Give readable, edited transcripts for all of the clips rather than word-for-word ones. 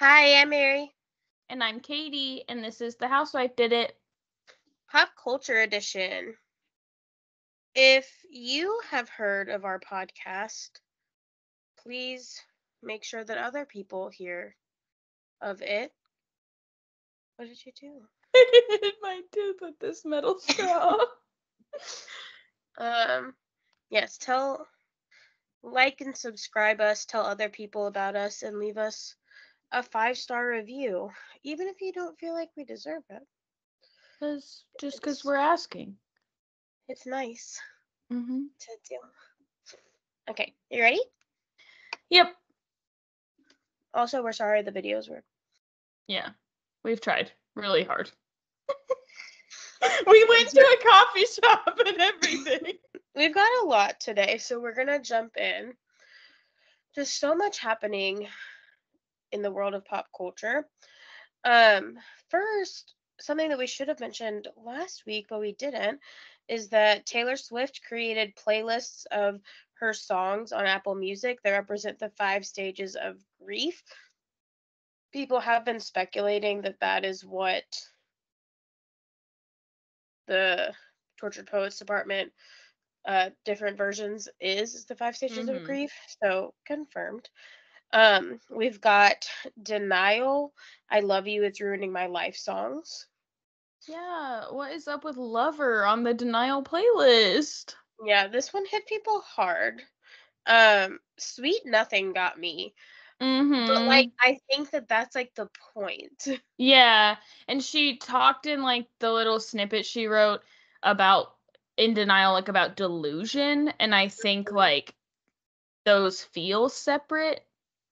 Hi, I'm Mary. And I'm Katie, and this is The Housewife Did It. Pop Culture Edition. If you have heard of our podcast, please make sure that other people hear of it. What did you do? I hit my tooth with this metal straw. Yes, like and subscribe us, tell other people about us, and leave us a 5-star review, even if you don't feel like we deserve it. Just because It's, we're asking. it's nice Mm-hmm. to do. Okay, you ready? Yep. Also, we're sorry the videos were. Yeah, we've tried really hard. We went to a coffee shop and everything. We've got a lot today, so we're gonna jump in. Just so much happening in the world of pop culture. First, something that we should have mentioned last week, but we didn't, is that Taylor Swift created playlists of her songs on Apple Music that represent the 5 stages of grief. People have been speculating that that is what the Tortured Poets Department different versions is the 5 stages of Mm-hmm. grief. So confirmed. We've got Denial, I Love You, It's Ruining My Life songs. Yeah, what is up with Lover on the Denial playlist? Yeah, this one hit people hard. Sweet Nothing got me. But like Mm-hmm. I think that that's like the point. Yeah, and she talked in like the little snippet she wrote about in denial, like about delusion, and I think like those feel separate.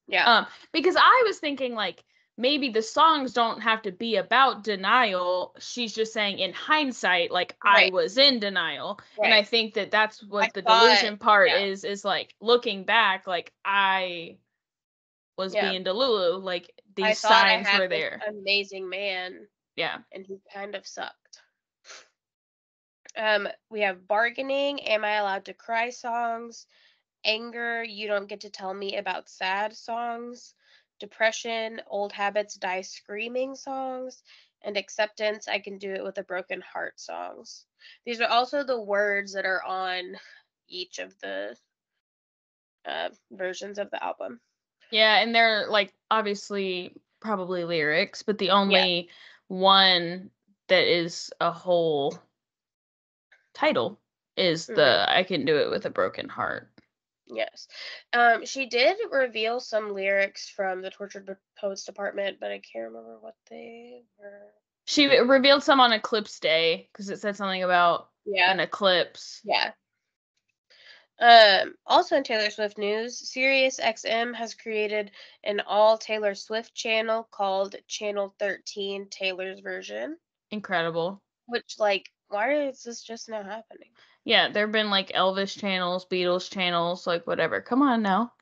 Yeah. Because I was thinking like maybe the songs don't have to be about denial. She's just saying in hindsight, like I Right. was in denial, and I Right. think that that's I what the thought delusion part yeah. is like looking back, like I was Yeah. being delulu, like I these thought I signs had were this there. amazing man Yeah. and he kind of sucked. We have Bargaining, Am I Allowed to Cry songs, Anger, You Don't Get to Tell Me About Sad songs, Depression, Old Habits Die Screaming songs, and Acceptance, I Can Do It with a Broken Heart songs. These are also the words that are on each of the versions of the album. Yeah, and they're like obviously probably lyrics, but the Yeah. only one that is a whole title is Hmm. the I Can Do It with a Broken Heart. Yes. She did reveal some lyrics from the Tortured Poets Department, but I can't remember what they were. She revealed some on Eclipse Day because it said something about Yeah. an eclipse. Yeah. Also in Taylor Swift news, SiriusXM has created an all Taylor Swift channel called Channel 13 Taylor's version, Incredible. which like why is this just now happening? Yeah, there have been like Elvis channels, Beatles channels, like whatever. Come on now.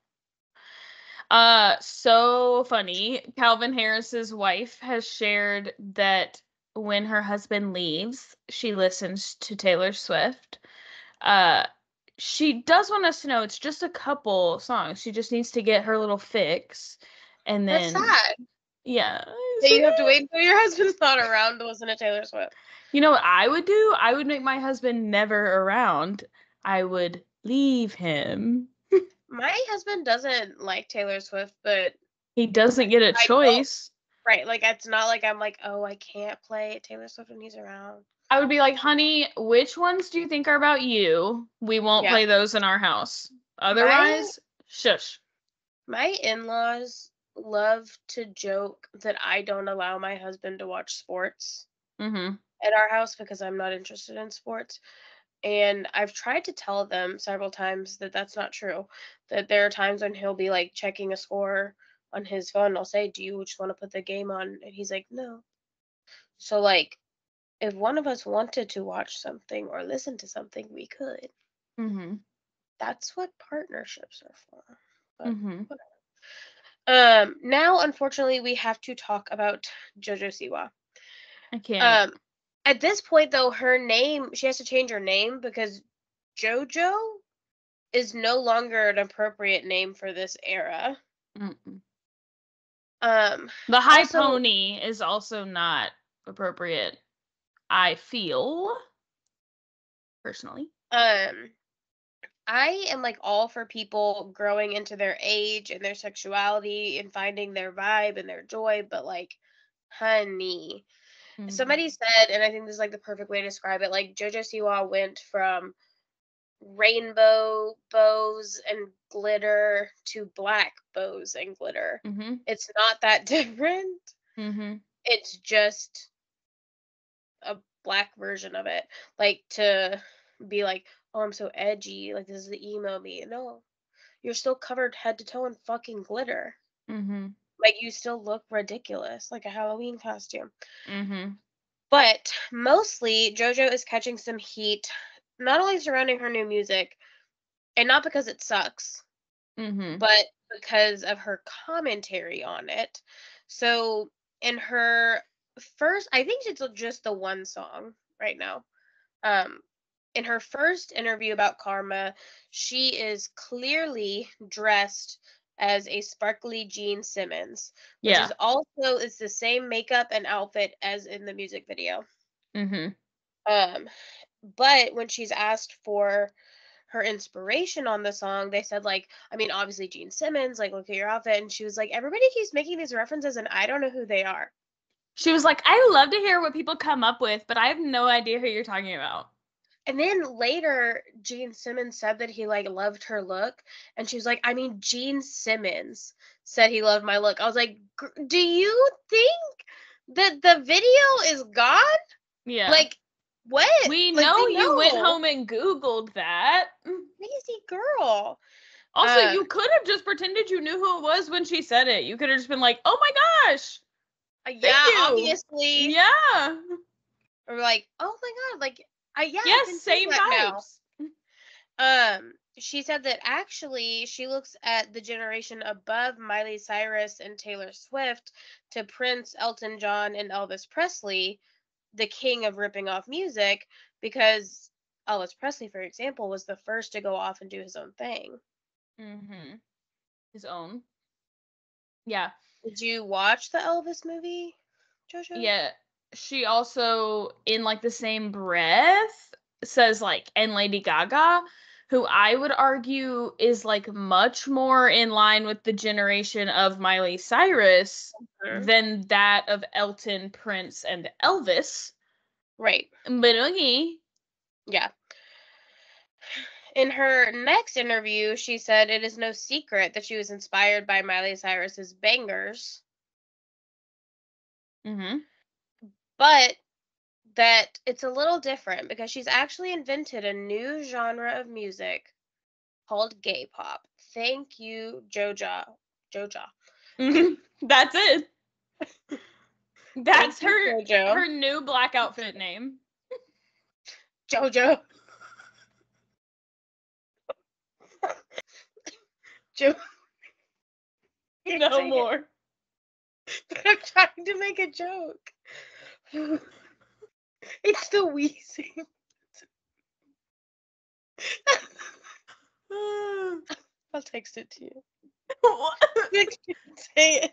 So funny. Calvin Harris's wife has shared that when her husband leaves, she listens to Taylor Swift. Uh, she does want us to know it's just a couple songs. She just needs to get her little fix. And That's then, sad yeah. that you have to wait until your husband's not around to listen to Taylor Swift. You know what I would do? I would make my husband never around. I would leave him. My husband doesn't like Taylor Swift, but He doesn't get a I don't. choice. Right, like it's not like I'm like, oh, I can't play Taylor Swift when he's around. I would be like, honey, which ones do you think are about you? We won't Yeah, play those in our house. my Otherwise, shush. my in-laws love to joke that I don't allow my husband to watch sports Mm-hmm. at our house because I'm not interested in sports. And I've tried to tell them several times that that's not true. That there are times when he'll be like checking a score on his phone. And I'll say, "Do you just want to put the game on?" And he's like, "No." So like, if one of us wanted to watch something or listen to something, we could. Mm-hmm. That's what partnerships are for. But Mm-hmm. now unfortunately we have to talk about Jojo Siwa. I can't. Um, at this point though, her name she has to change her name because Jojo is no longer an appropriate name for this era. Mm-mm. The high Also, pony is also not appropriate, I feel, personally. I am like all for people growing into their age and their sexuality and finding their vibe and their joy, but like, honey, somebody said, and I think this is like the perfect way to describe it, like Jojo Siwa went from rainbow bows and glitter to black bows and glitter. Mm-hmm. It's not that different. Mm-hmm. It's just a black version of it. Like to be like, oh, I'm so edgy. Like this is the emo me. No, you're still covered head to toe in fucking glitter. Mm-hmm. Like you still look ridiculous, like a Halloween costume. Mm-hmm. But mostly, JoJo is catching some heat, not only surrounding her new music, and not because it sucks, Mm-hmm. but because of her commentary on it. So in her first, I think it's just the one song right now. Um, in her first interview about Karma, she is clearly dressed as a sparkly Jean Simmons, which Yeah. is also it's the same makeup and outfit as in the music video. Mm-hmm. Um, but when she's asked for her inspiration on the song, they said like, I mean, obviously Gene Simmons, like look at your outfit, and she was like, everybody keeps making these references, and I don't know who they are. She was like, I love to hear what people come up with, but I have no idea who you're talking about. And then later, Gene Simmons said that he like loved her look, and she was like, I mean, Gene Simmons said he loved my look. I was like, do you think that the video is gone? Yeah. Like, what? We Like, know they you went know. home and Googled that. Crazy girl. Also, you could have just pretended you knew who it was when she said it. You could have just been like, oh my gosh. Yeah, Thank you. obviously. Yeah. Or like, oh my god, like, yeah, I Yes, can see same that now. vibes. She said that actually she looks at the generation above Miley Cyrus and Taylor Swift to Prince, Elton John, and Elvis Presley, the king of ripping off music, because Elvis Presley, for example, was the first to go off and do his own thing. Mm-hmm. His own. Yeah. Did you watch the Elvis movie, Jojo? Yeah. She also, in like the same breath, says like, and Lady Gaga, who I would argue is like much more in line with the generation of Miley Cyrus Mhm. than that of Elton, Prince, and Elvis. Right. But okay. Yeah. In her next interview, she said it is no secret that she was inspired by Miley Cyrus's bangers, Mm-hmm. but that it's a little different because she's actually invented a new genre of music called gay pop. Thank you, Joja. Joja. That's it. That's Thank you, Jojo. her new black outfit name. Jojo. Jo. No more. But I'm trying to make a joke. It's the wheezing. I'll text it to you. What? Say it.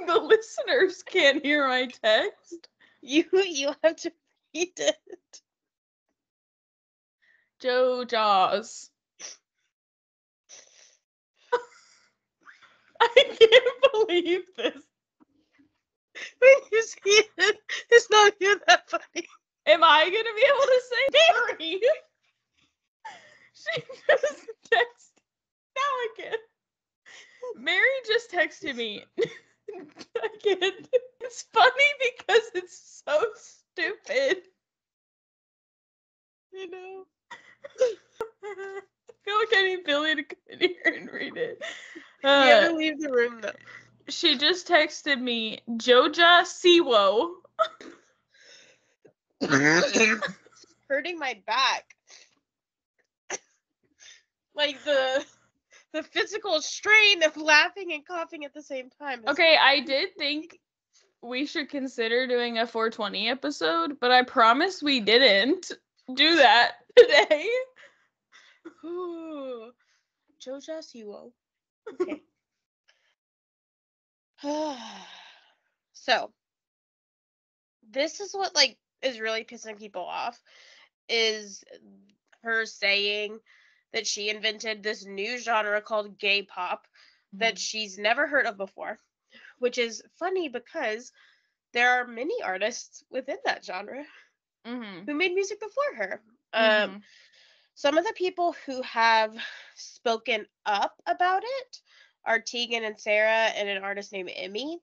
The listeners can't hear my text. You have to read it. Joja's. I can't believe this. When you see it, it's not even that funny. Am I gonna be able to say Mary? She just texted. Now I can. Mary just texted me. I can't. It's funny because it's so stupid. You know. I feel like I need Billy to come in here and read it. You have to leave the room though. She just texted me, Joja Siwo. Hurting my back. Like the physical strain of laughing and coughing at the same time. Okay, I did think we should consider doing a 420 episode, but I promise we didn't do that today. Ooh. Joja Siwo. Okay. So, this is what like is really pissing people off is her saying that she invented this new genre called gay pop that she's never heard of before, which is funny because there are many artists within that genre Mm-hmm. who made music before her. Mm-hmm. Some of the people who have spoken up about it are Tegan and Sarah and an artist named Emmy.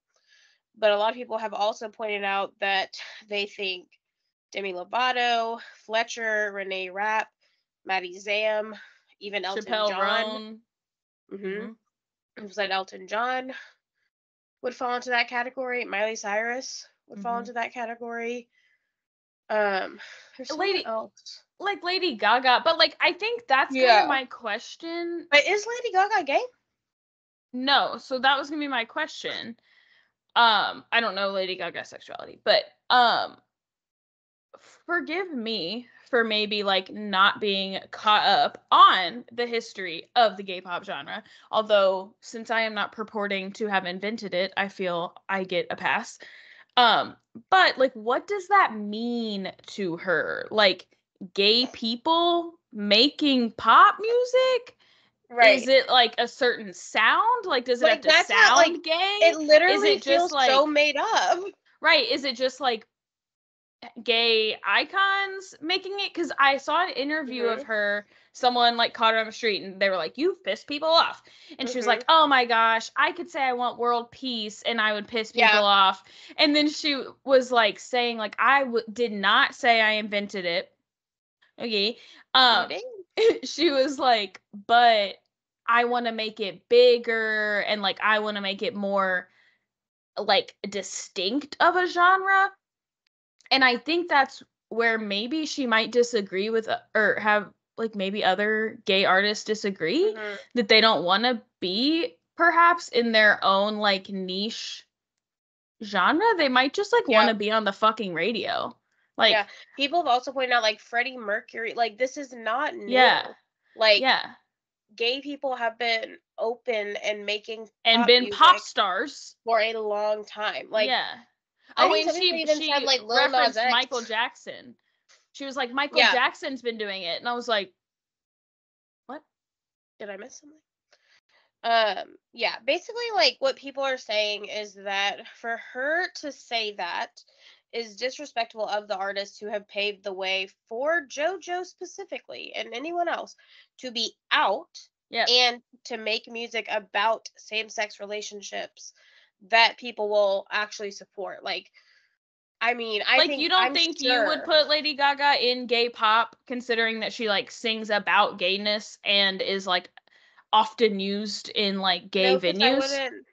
But a lot of people have also pointed out that they think Demi Lovato, Fletcher, Renee Rapp, Maddie Zam, even Elton Chappelle John. Roan. Mm-hmm. It said Elton John would fall into that category. Miley Cyrus would fall into that category. There's someone Lady, else. like Lady Gaga, but like I think that's kind of Yeah. my question. But is Lady Gaga gay? No, so that was gonna be my question. I don't know Lady Gaga's sexuality, but forgive me for maybe like not being caught up on the history of the gay pop genre. Although since I am not purporting to have invented it, I feel I get a pass. Um, but like what does that mean to her? Like gay people making pop music? Is Right. it like a certain sound? Like does it have Like to that's how like sound gay? it Is literally it just feels so like made up. right, is it just like gay icons making it? Because I saw an interview of Mhm. her, someone like caught her on the street and they were like, you've pissed people off, and she was like, Mhm. oh my gosh, I could say I want world peace and I would piss people Yeah. off. And then she was like saying like did not say I invented it. Okay. You um did. she was like, but I want to make it bigger and like I want to make it more like distinct of a genre. And I think that's where maybe she might disagree with or have like maybe other gay artists disagree, Mhm. that they don't want to be perhaps in their own like niche genre. They might just like want Yeah. to be on the fucking radio. Yeah. Like, People have also pointed out like Freddie Mercury, like this is not yeah. new. Like Yeah. gay people have been open and making And pop been pop music stars. for a long time. Like Yeah. I Oh, think and some people even said she like Lil Nas referenced X. Michael Jackson. She was like, Michael Yeah. Jackson's been doing it. And I was like, what? Did I miss something? Yeah, basically like what people are saying is that for her to say that is disrespectful of the artists who have paved the way for JoJo specifically and anyone else to be out Yep. and to make music about same-sex relationships that people will actually support. Like I mean, I Like, think you don't I'm think you would sure. put Lady Gaga in gay pop, considering that she like sings about gayness and is like often used in like gay No, because I venues? wouldn't.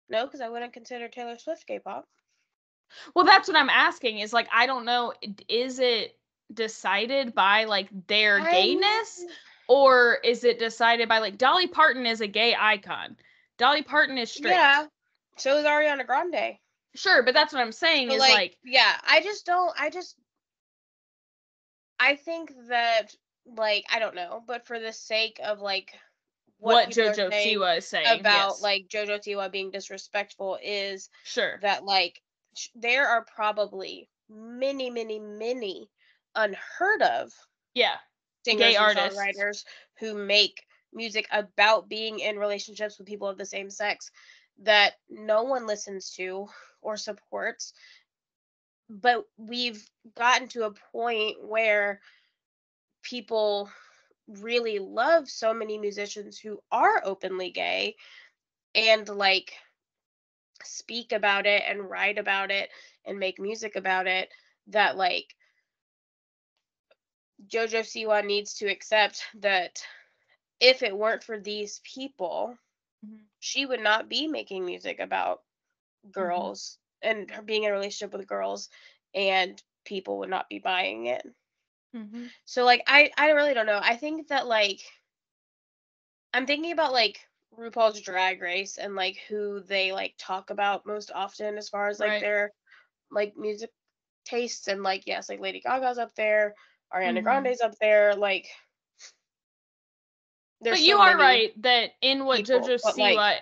No, because I wouldn't consider Taylor Swift gay pop. Well, that's what I'm asking, is like I don't know, is it decided by like their I'm. gayness, or is it decided by like Dolly Parton is a gay icon. Dolly Parton is straight. Yeah. So is Ariana Grande. Sure, but that's what I'm saying So is like, like yeah, I think that like I don't know, but for the sake of like what what people are Jojo saying Siwa is saying. about Yes. like Jojo Siwa being disrespectful is Sure. that like there are probably many, many, many unheard of Yeah. Gay singers and artists. songwriters who make music about being in relationships with people of the same sex that no one listens to or supports. But we've gotten to a point where people really love so many musicians who are openly gay and like speak about it and write about it and make music about it that like Jojo Siwa needs to accept that if it weren't for these people, Mhm. she would not be making music about Mhm. girls and her being in a relationship with girls and people would not be buying it. Mhm. So like I really don't know. I think that like I'm thinking about like RuPaul's Drag Race and like who they like talk about most often as far as like Right. their like music tastes and like yes, like Lady Gaga's up there, Ariana Mhm. Grande's up there, like But there's you so are many right that in what people, Jojo but like Siwa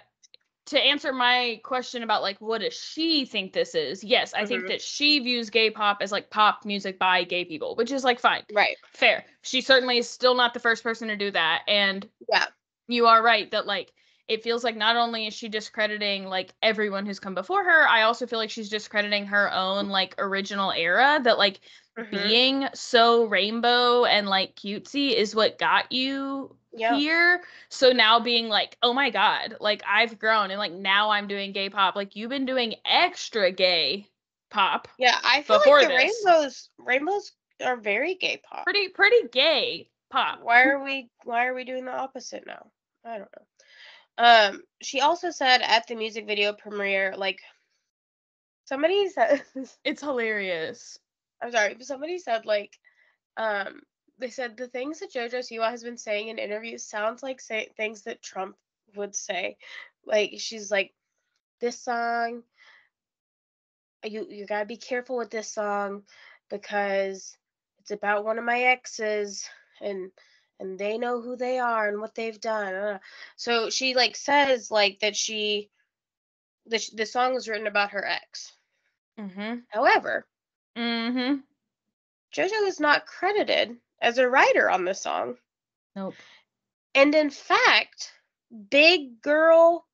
to answer my question about like what does she think this is, yes, I think that she views gay pop as like pop music by gay people, which is like fine. Right. Fair. She certainly is still not the first person to do that. And yeah, you are right that like it feels like not only is she discrediting like everyone who's come before her, I also feel like she's discrediting her own like original era, that like being so rainbow and like cutesy is what got you here. So now being like, oh my god, like I've grown and like now I'm doing gay pop. Like you've been doing extra gay pop. Yeah, I feel like the rainbows are very gay pop. Pretty gay pop. Why are we doing the opposite now? I don't know. She also said at the music video premiere, like, somebody said it's hilarious. I'm sorry, but somebody said like, they said the things that Jojo Siwa has been saying in interviews sounds like things that Trump would say. Like she's like, this song, you gotta be careful with this song because it's about one of my exes and they know who they are and what they've done. So she like says like that the song was written about her ex. However, JoJo is not credited as a writer on this song. Nope. And in fact, big girl,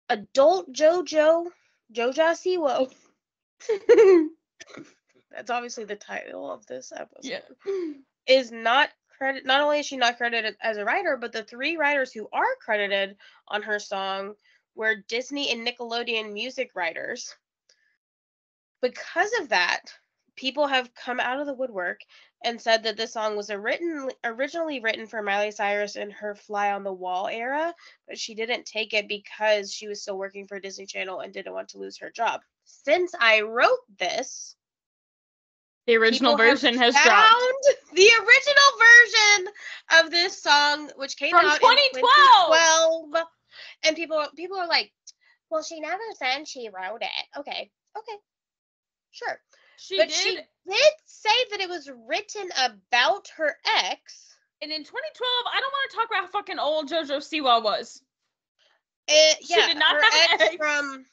adult Joja Siwo. That's obviously the title of this episode. Yeah. Is not only is she not credited as a writer, but the 3 writers who are credited on her song were Disney and Nickelodeon music writers. Because of that, people have come out of the woodwork and said that this song was originally written for Miley Cyrus in her Fly on the Wall era, but she didn't take it because she was still working for Disney Channel and didn't want to lose her job. Since I wrote this, the original version has dropped. The original version of this song, which came out in 2012, and people are like, "Well, she never said she wrote it." Okay, sure. She did say that it was written about her ex. And in 2012, I don't want to talk about how fucking old Jojo Siwa was. She did not have an ex from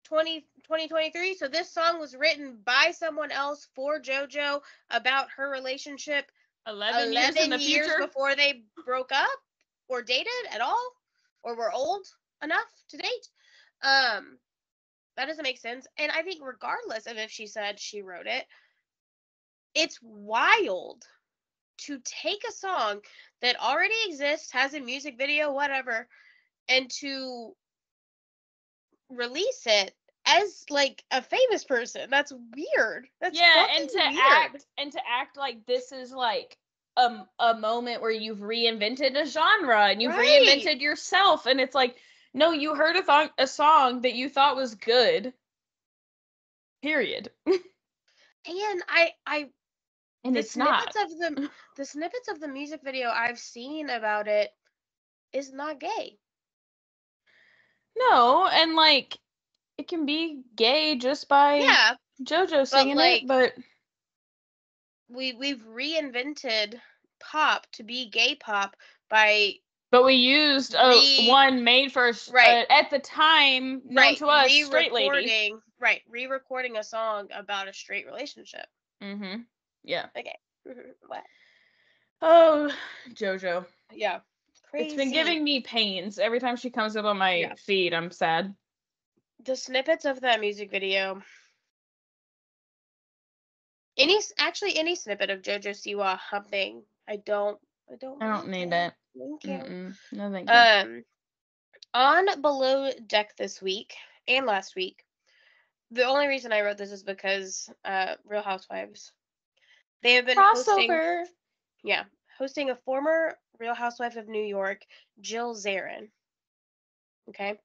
2023. So this song was written by someone else for JoJo about her relationship 11 years in the future before they broke up or dated at all or were old enough to date. That doesn't make sense. And I think regardless of if she said she wrote it, it's wild to take a song that already exists, has a music video, whatever, and to release it as like a famous person. That's weird. That's and weird. to act like this is like a moment where you've reinvented a genre and you've reinvented yourself, and it's like, no, you heard a song that you thought was good. Period. And and the it's snippets not. of the snippets of the music video I've seen about it is not gay. No, and like it can be gay just by JoJo singing it, but we've reinvented pop to be gay pop but we used one made for at the time known to us straight lady. Re-recording a song about a straight relationship. Yeah. Okay. What? Oh, JoJo. Yeah. Crazy. It's been giving me pains every time she comes up on my feed. I'm sad. The snippets of that music video. Any snippet of Jojo Siwa humping. I don't need it. Thank you. No, thank you. On Below Deck this week and last week, the only reason I wrote this is because Real Housewives. They have been hosting a former Real Housewife of New York, Jill Zarin. Okay.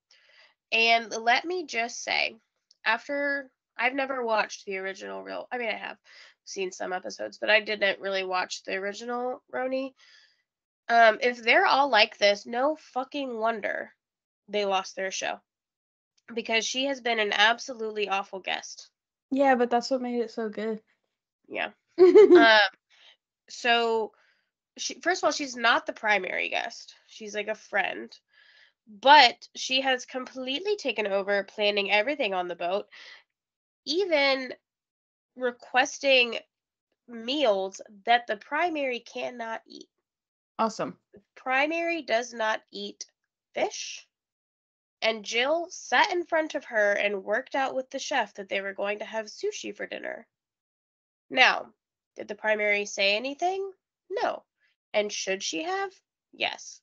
And let me just say, after I've never watched the original I have seen some episodes, but I didn't really watch the original Roni. If they're all like this, no fucking wonder they lost their show. Because she has been an absolutely awful guest. Yeah, but that's what made it so good. Yeah. So, first of all, she's not the primary guest. She's like a friend. But she has completely taken over planning everything on the boat, even requesting meals that the primary cannot eat. Awesome. Primary does not eat fish, and Jill sat in front of her and worked out with the chef that they were going to have sushi for dinner. Now, did the primary say anything? No. And should she have? Yes.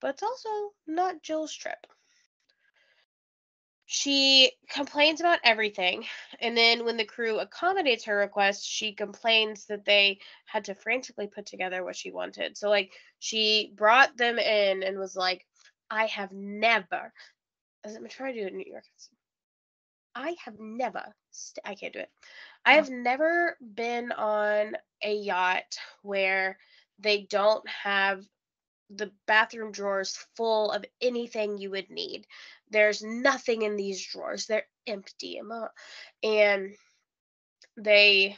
But it's also not Jill's trip. She complains about everything, and then when the crew accommodates her request, she complains that they had to frantically put together what she wanted. So, like, she brought them in and was like, I have never, I'm trying to do it in New York. I have never, I can't do it. I Oh. have never been on a yacht where they don't have the bathroom drawers full of anything you would need. There's nothing in these drawers. They're empty. And they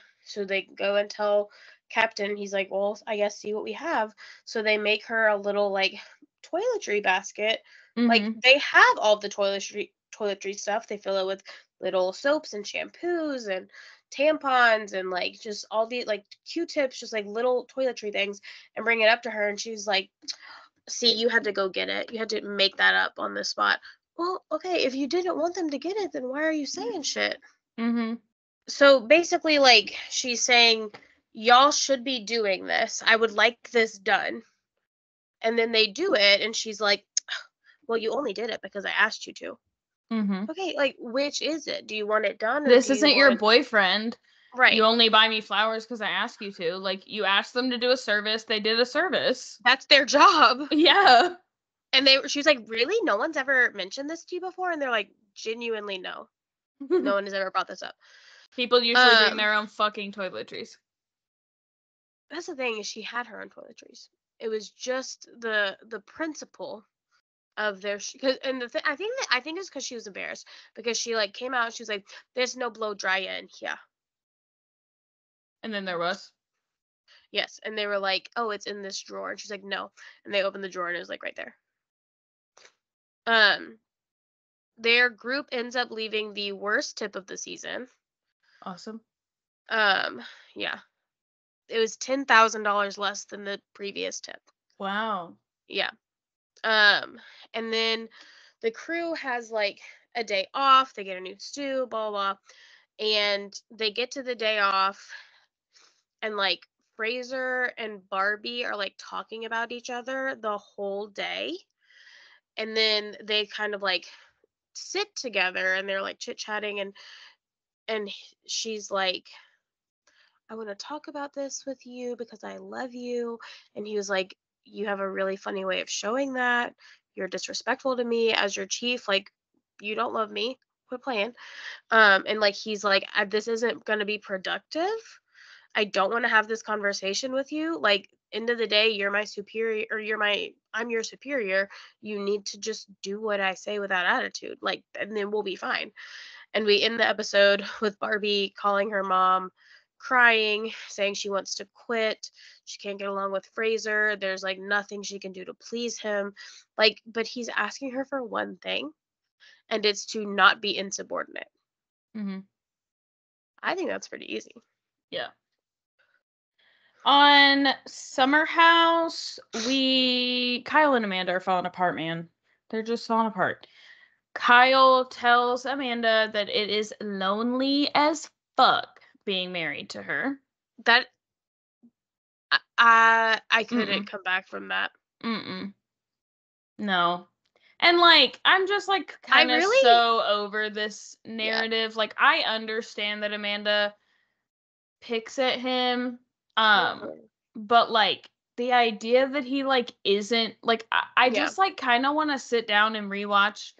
go and tell Captain, he's like, well, I guess see what we have. So they make her a little like toiletry basket. Like Mm-hmm. they have all the toiletry stuff. They fill it with little soaps and shampoos and tampons and like just all the like Q-tips, just like little toiletry things, and bring it up to her. And she's like, see, you had to go get it. You had to make that up on the spot. Well, okay, if you didn't want them to get it, then why are you saying shit? Mm-hmm. So basically, like, she's saying, y'all should be doing this. I would like this done. And then they do it, and she's like, well, you only did it because I asked you to. Mm-hmm. Okay, like, which is it? Do you want it done or This do you isn't your want. boyfriend. You Right. only buy me flowers because I ask you to. Like, you asked them to do a service, they did a service. That's their job. Yeah. And she was like, really? No one's ever mentioned this to you before? And they're like, genuinely, no. No one has ever brought this up. People usually bring Um, their own fucking toiletries. that's the thing is she had her own toiletries. It was just the principle of their cause, and I think it's because she was embarrassed because she like came out and she was like, "There's no blow dryer in here." And then there was. Yes, and they were like, "Oh, it's in this drawer," and she's like, "No," and they opened the drawer and it was like right there. Um, their group ends up leaving the worst tip of the season. Awesome. Um, yeah, it was $10,000 less than the previous tip. Wow. Yeah. Um, and then the crew has like a day off. They get a new stew, blah blah, blah, and they get to the day off, and like Fraser and Barbie are like talking about each other the whole day, and then they kind of like sit together and they're like chit chatting, and she's like, I want to talk about this with you because I love you. And he was like, you have a really funny way of showing that. You're disrespectful to me as your chief. Like, you don't love me. Quit playing. And like, he's like, this isn't going to be productive. I don't want to have this conversation with you. Like, end of the day, you're my superior, or I'm your superior. You need to just do what I say without attitude. Like, and then we'll be fine. And we end the episode with Barbie calling her mom, crying, saying she wants to quit. She can't get along with Fraser. There's like nothing she can do to please him. Like, but he's asking her for one thing, and it's to not be insubordinate. Mm-hmm. I think that's pretty easy. Yeah. On Summer House, Kyle and Amanda are falling apart, man. They're just falling apart. Kyle tells Amanda that it is lonely as fuck being married to her. That I couldn't Mm-mm. come back from that. Mm-mm. No. And like, I'm just like I kind of really, so over this yeah. narrative. Like, I understand that Amanda picks at him. Um, Mhm. but like the idea that he like isn't like I Yeah. just like kind of want to sit down and rewatch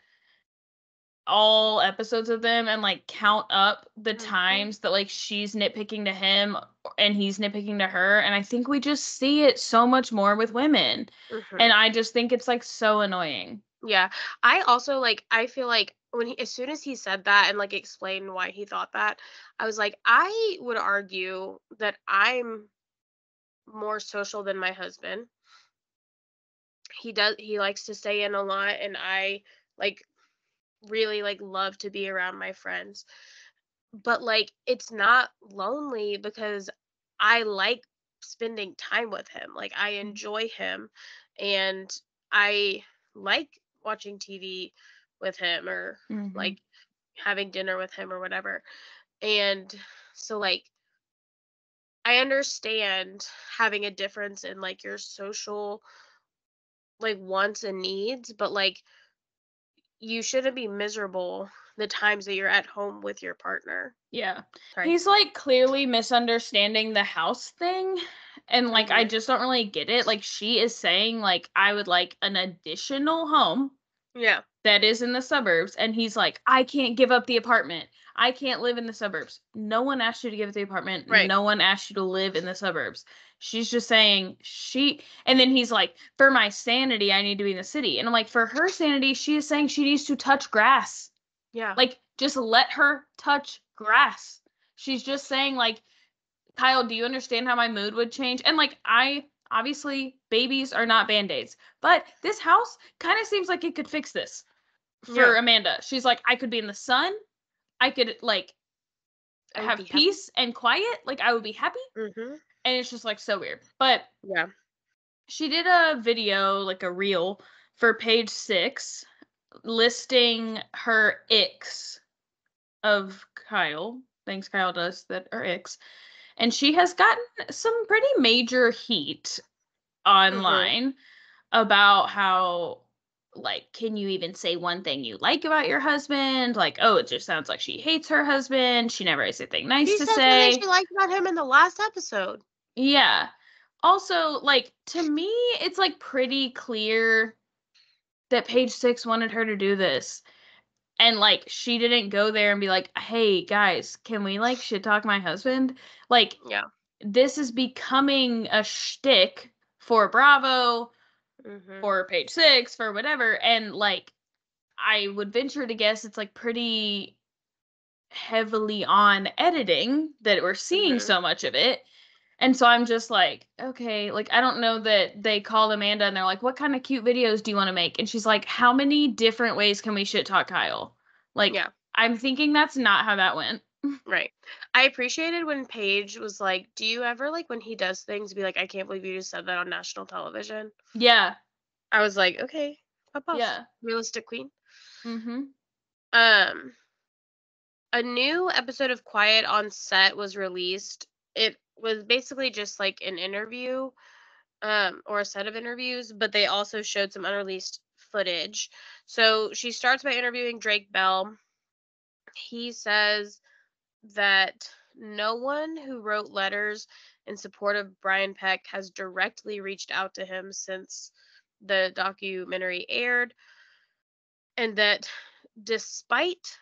all episodes of them and like count up the Mhm. times that like she's nitpicking to him and he's nitpicking to her, and I think we just see it so much more with women, and Mhm. I just think it's like so annoying. Yeah. I also like I feel like as soon as he said that and like explained why he thought that, I was like, I would argue that I'm more social than my husband. he likes to stay in a lot, and I like really like love to be around my friends. But like it's not lonely because I like spending time with him. Like I enjoy him, and I like watching TV with him, or Mm-hmm. like having dinner with him or whatever. And so like I understand having a difference in like your social like wants and needs, but like you shouldn't be miserable the times that you're at home with your partner. Yeah. Sorry. He's like clearly misunderstanding the house thing. And like I Mhm. just don't really get it. Like she is saying like I would like an additional home Yeah. that is in the suburbs, and he's like I can't give up the apartment. I can't live in the suburbs. No one asked you to give up the apartment. Right. No one asked you to live in the suburbs. She's just saying and then he's like for my sanity I need to be in the city. And I'm like for her sanity she is saying she needs to touch grass. Yeah. Like, just let her touch grass. She's just saying, like, Kyle, do you understand how my mood would change? And, like, obviously, babies are not band aids, but this house kind of seems like it could fix this for Yeah. Amanda. She's like, I could be in the sun. I could, like, I would have be happy. peace and quiet. Like, I would be happy. Mhm. And it's just, like, so weird. But Yeah. she did a video, like a reel, for page 6 listing her icks of Kyle, things Kyle does that are icks. And she has gotten some pretty major heat Mhm. online about how, like, can you even say one thing you like about your husband? Like, oh, it just sounds like she hates her husband. She never has anything nice She to said something she say. liked about him in the last episode. Yeah. Also, like, to me, it's like pretty clear that page 6 wanted her to do this. And like she didn't go there and be like, "Hey guys, can we like shit talk my husband?" Like Yeah. this is becoming a shtick for Bravo, Mhm. for Page 6, for whatever. And like I would venture to guess it's like pretty heavily on editing that we're seeing Mhm. so much of it. And so I'm just like, okay, like I don't know that they called Amanda and they're like, what kind of cute videos do you want to make? And she's like, how many different ways can we shit talk Kyle? Like, Yeah. I'm thinking that's not how that went. Right. I appreciated when Paige was like, "Do you ever like when he does things be like, I can't believe you just said that on national television?" Yeah. I was like, "Okay, pop off, Yeah. realistic queen." Mm-hmm. Um, a new episode of Quiet on Set was released. It was basically just like an interview, or a set of interviews, but they also showed some unreleased footage. So she starts by interviewing Drake Bell. He says that no one who wrote letters in support of Brian Peck has directly reached out to him since the documentary aired, and that despite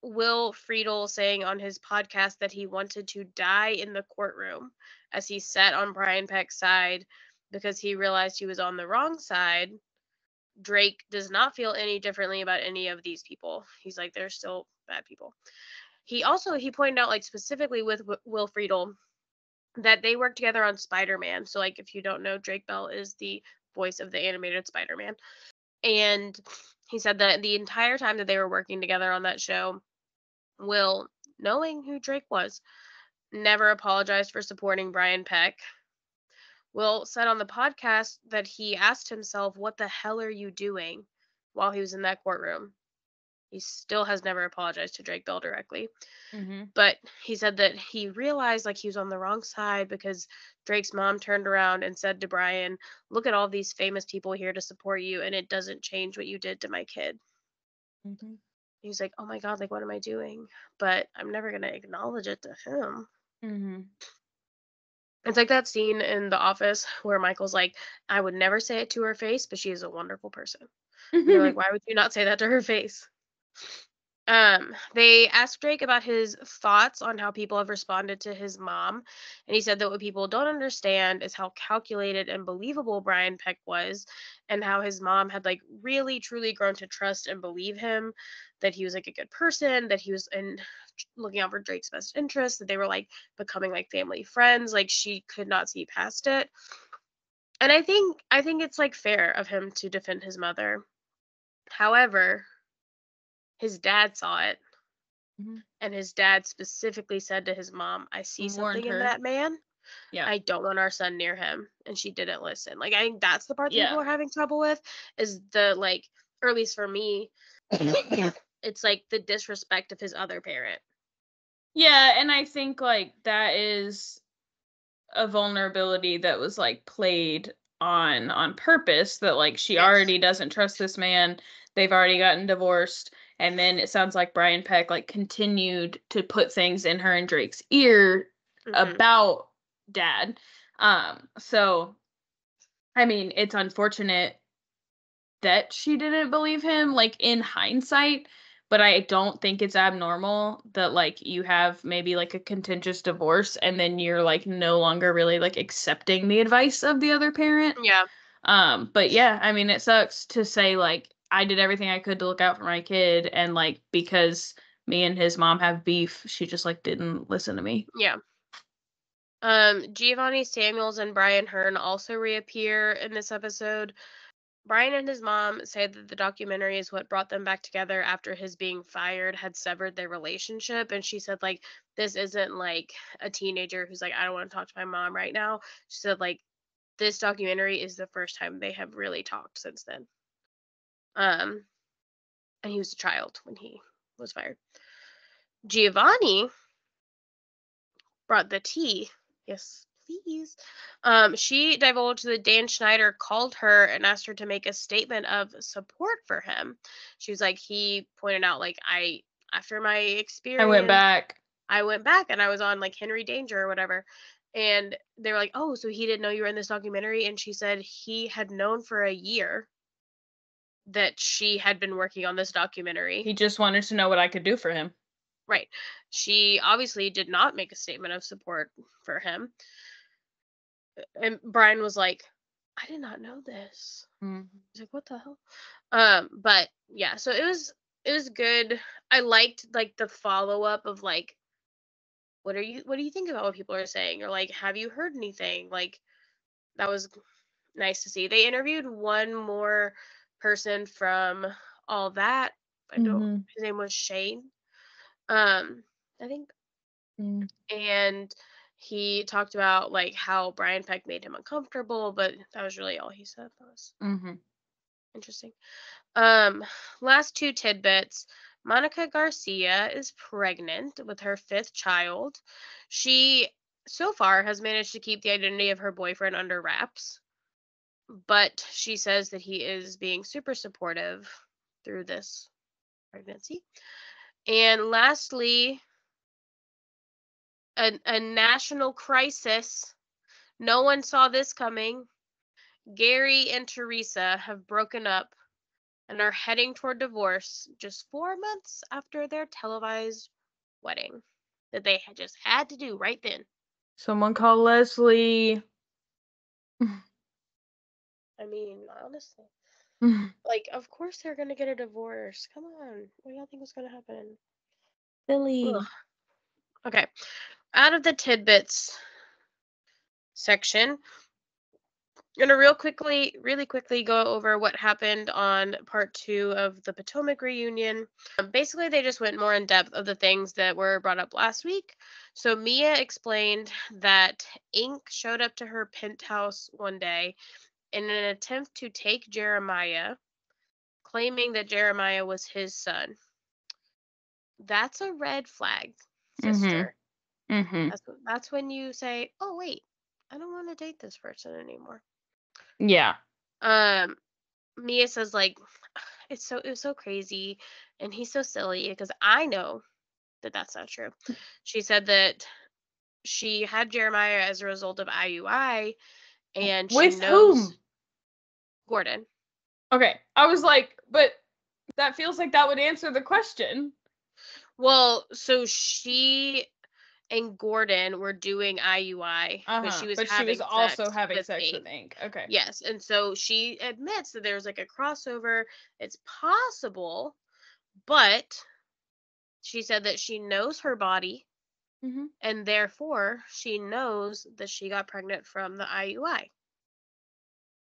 Will Friedle saying on his podcast that he wanted to die in the courtroom as he sat on Brian Peck's side because he realized he was on the wrong side, Drake does not feel any differently about any of these people. He's like, they're still bad people. He pointed out like specifically with Will Friedle that they worked together on Spider-Man. So like if you don't know, Drake Bell is the voice of the animated Spider-Man. And he said that the entire time that they were working together on that show, Will, knowing who Drake was, never apologized for supporting Brian Peck. Will said on the podcast that he asked himself, "What the hell are you doing?" while he was in that courtroom. He still has never apologized to Drake Bell directly. Mm-hmm. But he said that he realized like he was on the wrong side because Drake's mom turned around and said to Brian, "Look at all these famous people here to support you, and it doesn't change what you did to my kid." Mm-hmm. He's like, "Oh my God, like, what am I doing?" But I'm never going to acknowledge it to him. Mm-hmm. It's like that scene in The Office where Michael's like, "I would never say it to her face, but she is a wonderful person." And they're like, "Why would you not say that to her face?" They asked Drake about his thoughts on how people have responded to his mom, and he said that what people don't understand is how calculated and believable Brian Peck was, and how his mom had like really truly grown to trust and believe him, that he was like a good person, that he was in looking out for Drake's best interest, that they were like becoming like family friends, like she could not see past it. And I think it's like fair of him to defend his mother. However, his dad saw it, Mhm. and his dad specifically said to his mom, "I see Warned something in her. that man. Yeah. I don't want our son near him." And she didn't listen. Like, I think that's the part that people Yeah. are having trouble with, is the, like, or at least for me, it's like the disrespect of his other parent. Yeah, and I think, like, that is a vulnerability that was, like, played on purpose, that, like, she Yes. already doesn't trust this man, they've already gotten divorced, and then it sounds like Brian Peck, like, continued to put things in her and Drake's ear Mhm. about dad. So, I mean, it's unfortunate that she didn't believe him, like, in hindsight, but I don't think it's abnormal that, like, you have maybe, like, a contentious divorce and then you're, like, no longer really, like, accepting the advice of the other parent. Yeah. But yeah, I mean, it sucks to say, like, I did everything I could to look out for my kid, and, like, because me and his mom have beef, she just, like, didn't listen to me. Yeah. Giovanni Samuels and Brian Hearn also reappear in this episode. Brian and his mom say that the documentary is what brought them back together after his being fired had severed their relationship. And she said, like, this isn't like a teenager who's like, I don't want to talk to my mom right now. She said, like, this documentary is the first time they have really talked since then. Um, and he was a child when he was fired. Giovanni brought the tea. Yes, please. She divulged that Dan Schneider called her and asked her to make a statement of support for him. She was like, he pointed out, like, after my I went experience, back. I went back and I was on like Henry Danger or whatever. And they were like, oh, so he didn't know you were in this documentary? And she said he had known for a year that she had been working on this documentary. He just wanted to know what I could do for him. Right. She obviously did not make a statement of support for him. And Brian was like, "I did not know this." Mhm. He's like, "What the hell?" But yeah, so it was good. I liked like the follow up of like, what do you think about what people are saying, or like, have you heard anything? Like, that was nice to see. They interviewed one more person from all that. I don't. Mhm. His name was Shane. I think, Mm. and he talked about like how Brian Peck made him uncomfortable, but that was really all he said. That was Mhm. interesting. Um, Last two tidbits. Monica Garcia is pregnant with her fifth child. She so far has managed to keep the identity of her boyfriend under wraps, but she says that he is being super supportive through this pregnancy. And lastly, a national crisis. No one saw this coming. Gary and Teresa have broken up and are heading toward divorce just 4 months after their televised wedding that they had just had to do right then. Someone call Leslie. I mean, honestly. Like, of course they're gonna get a divorce. Come on. What do y'all think was gonna happen? Ugh. Silly. Okay. Out of the tidbits section, gonna really quickly go over what happened on part 2 of the Potomac reunion. Basically, they just went more in depth of the things that were brought up last week. So Mia explained that Ink showed up to her penthouse one day in an attempt to take Jeremiah, claiming that Jeremiah was his son. That's a red flag, Mhm. sister. Mhm. That's when you say, "Oh wait, I don't want to date this person anymore." Yeah. Um, Mia says like, it was so crazy, and he's so silly because I know that that's not true. She said that she had Jeremiah as a result of IUI, and she With knows whom? Gordon. Okay. I was like, but that feels like that would answer the question. Well, so she and Gordon were doing IUI, but she Uh-huh. was But she was having also sex having with sex with Ink. Ink. Okay. Yes, and so she admits that there's like a crossover. It's possible, but she said that she knows her body, Mhm. and therefore she knows that she got pregnant from the IUI.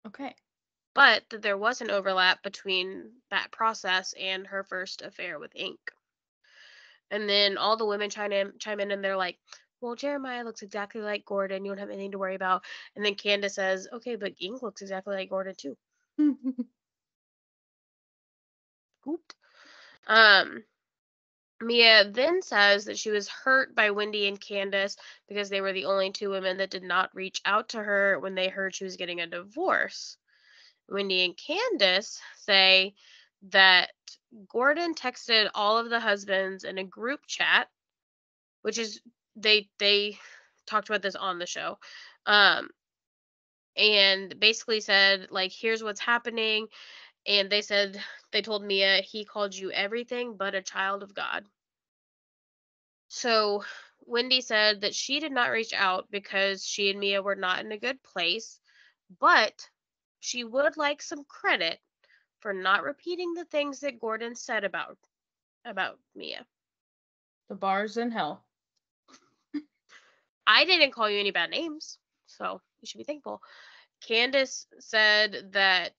Okay. but that there was an overlap between that process and her first affair with Ink. And then all the women chime in and they're like, well, Jeremiah looks exactly like Gordon. You don't have anything to worry about. And then Candace says, okay, but Ink looks exactly like Gordon too. Scooped. Um, Mia then says that she was hurt by Wendy and Candace because they were the only two women that did not reach out to her when they heard she was getting a divorce. Wendy and Candace say that Gordon texted all of the husbands in a group chat, which is they talked about this on the show. Um and basically said like, here's what's happening, and they told Mia he called you everything but a child of God. So Wendy said that she did not reach out because she and Mia were not in a good place, but she would like some credit for not repeating the things that Gordon said about Mia. The bar's in hell. I didn't call you any bad names, so you should be thankful. Candace said that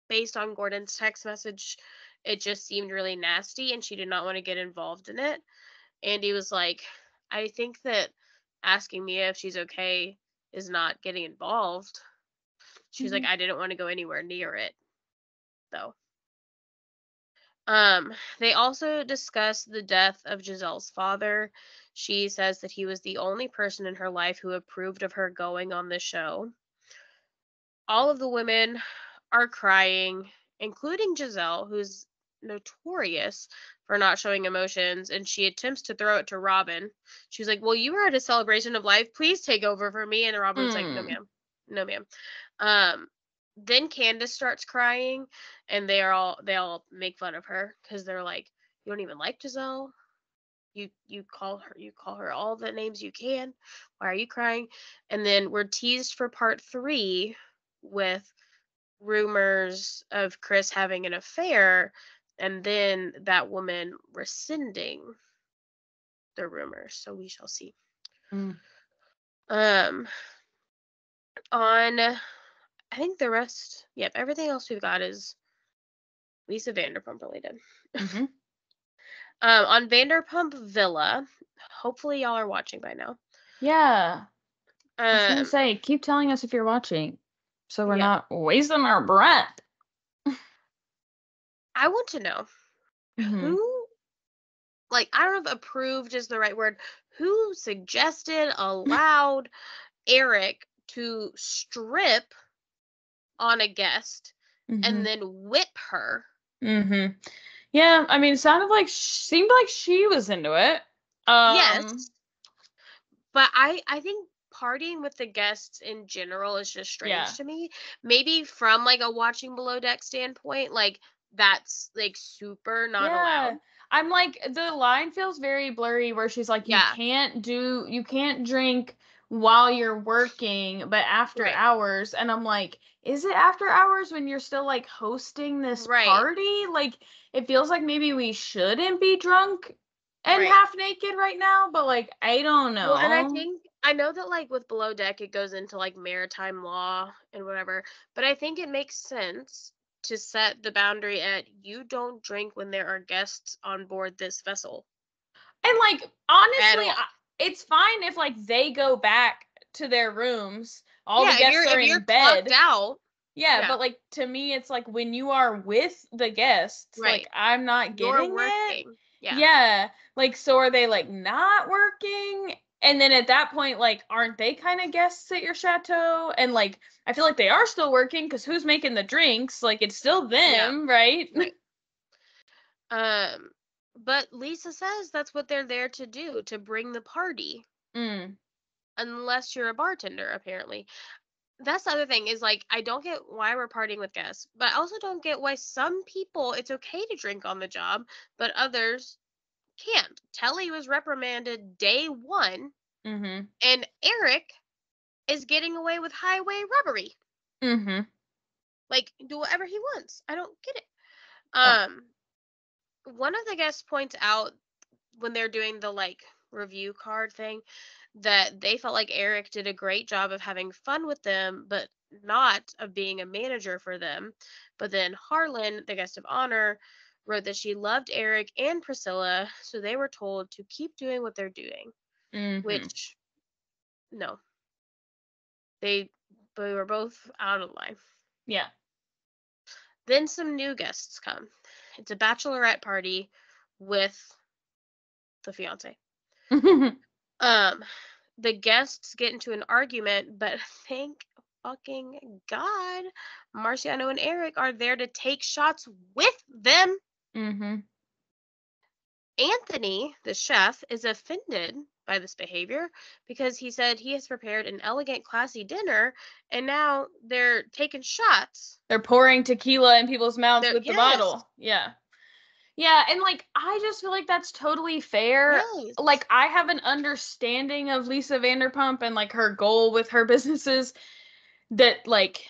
based on Gordon's text message, it just seemed really nasty and she did not want to get involved in it. Andy was like, I think that asking Mia if she's okay is not getting involved. She's like, I didn't want to go anywhere near it, though. They also discuss the death of Giselle's father. She says that he was the only person in her life who approved of her going on the show. All of the women are crying, including Giselle, who's notorious for not showing emotions, and she attempts to throw it to Robin. She's like, well, you were at a celebration of life. Please take over for me. And Robin's like, no, ma'am. No, ma'am. Um, then Candace starts crying, and they all make fun of her because they're like, you don't even like Giselle. You call her all the names you can. Why are you crying? And then we're teased for part 3 with rumors of Chris having an affair, and then that woman rescinding the rumors. So we shall see. Mm. Um, on I think the rest, yep, everything else we've got is Lisa Vanderpump related. Mm-hmm. On Vanderpump Villa, hopefully y'all are watching by now. Yeah. I was gonna Um, say, keep telling us if you're watching, so we're yeah, not wasting our breath. I want to know Mm-hmm. who, like, I don't know if approved is the right word, who suggested, allowed Eric to strip on a guest Mm-hmm. and then whip her. Mm-hmm. Yeah, I mean, it seemed like she was into it. Yes, but I think partying with the guests in general is just Yeah. strange to me. Maybe from like a watching below deck standpoint, like that's like super not allowed. Yeah. I'm like, the line feels very blurry where she's like, Yeah, you can't drink while you're working, but after right, hours. And I'm like, is it after hours when you're still like hosting this right, party? Like, it feels like maybe we shouldn't be drunk and right. half naked right now, but like, I don't Well, and know. I know that like with below deck it goes into like maritime law and whatever, but I think it makes sense to set the boundary at you don't drink when there are guests on board this vessel And like, at honestly, all. it's fine if like they go back to their rooms, all the Yeah, guests are if in you're clocked bed. out, Yeah, yeah, but like to me, it's like when you are with the guests, like right. I'm not You're getting it. working. Yeah. Yeah, like so are they like not working? And then at that point, like, aren't they kind of guests at your chateau? And like, I feel like they are still working because who's making the drinks? Like, it's still Yeah. them, right? Right. Um but Lisa says that's what they're there to do, to bring the party, Mm, unless you're a bartender apparently. That's the other thing is like I don't get why we're partying with guests, but I also don't get why some people it's okay to drink on the job, but others can't. Telly was reprimanded day 1 mm-hmm, and Eric is getting away with highway robbery. mm-hmm. Like do whatever he wants. I don't get it. Oh, Um one of the guests points out when they're doing the like review card thing that they felt like Eric did a great job of having fun with them, but not of being a manager for them. But then Harlan, the guest of honor, wrote that she loved Eric and Priscilla, so they were told to keep doing what they're doing. Mm-hmm. Which, no, they were both out of line. Yeah. Then some new guests come. It's a bachelorette party with the fiance. The guests get into an argument, but thank fucking God, Marciano and Eric are there to take shots with them. Mm-hmm. Anthony, the chef, is offended by this behavior because he said he has prepared an elegant, classy dinner, and now they're taking shots. They're pouring tequila in people's mouths with the Yes. bottle. Yeah. Yeah, and like I just feel like that's totally fair. Yes. Like I have an understanding of Lisa Vanderpump and like her goal with her businesses that like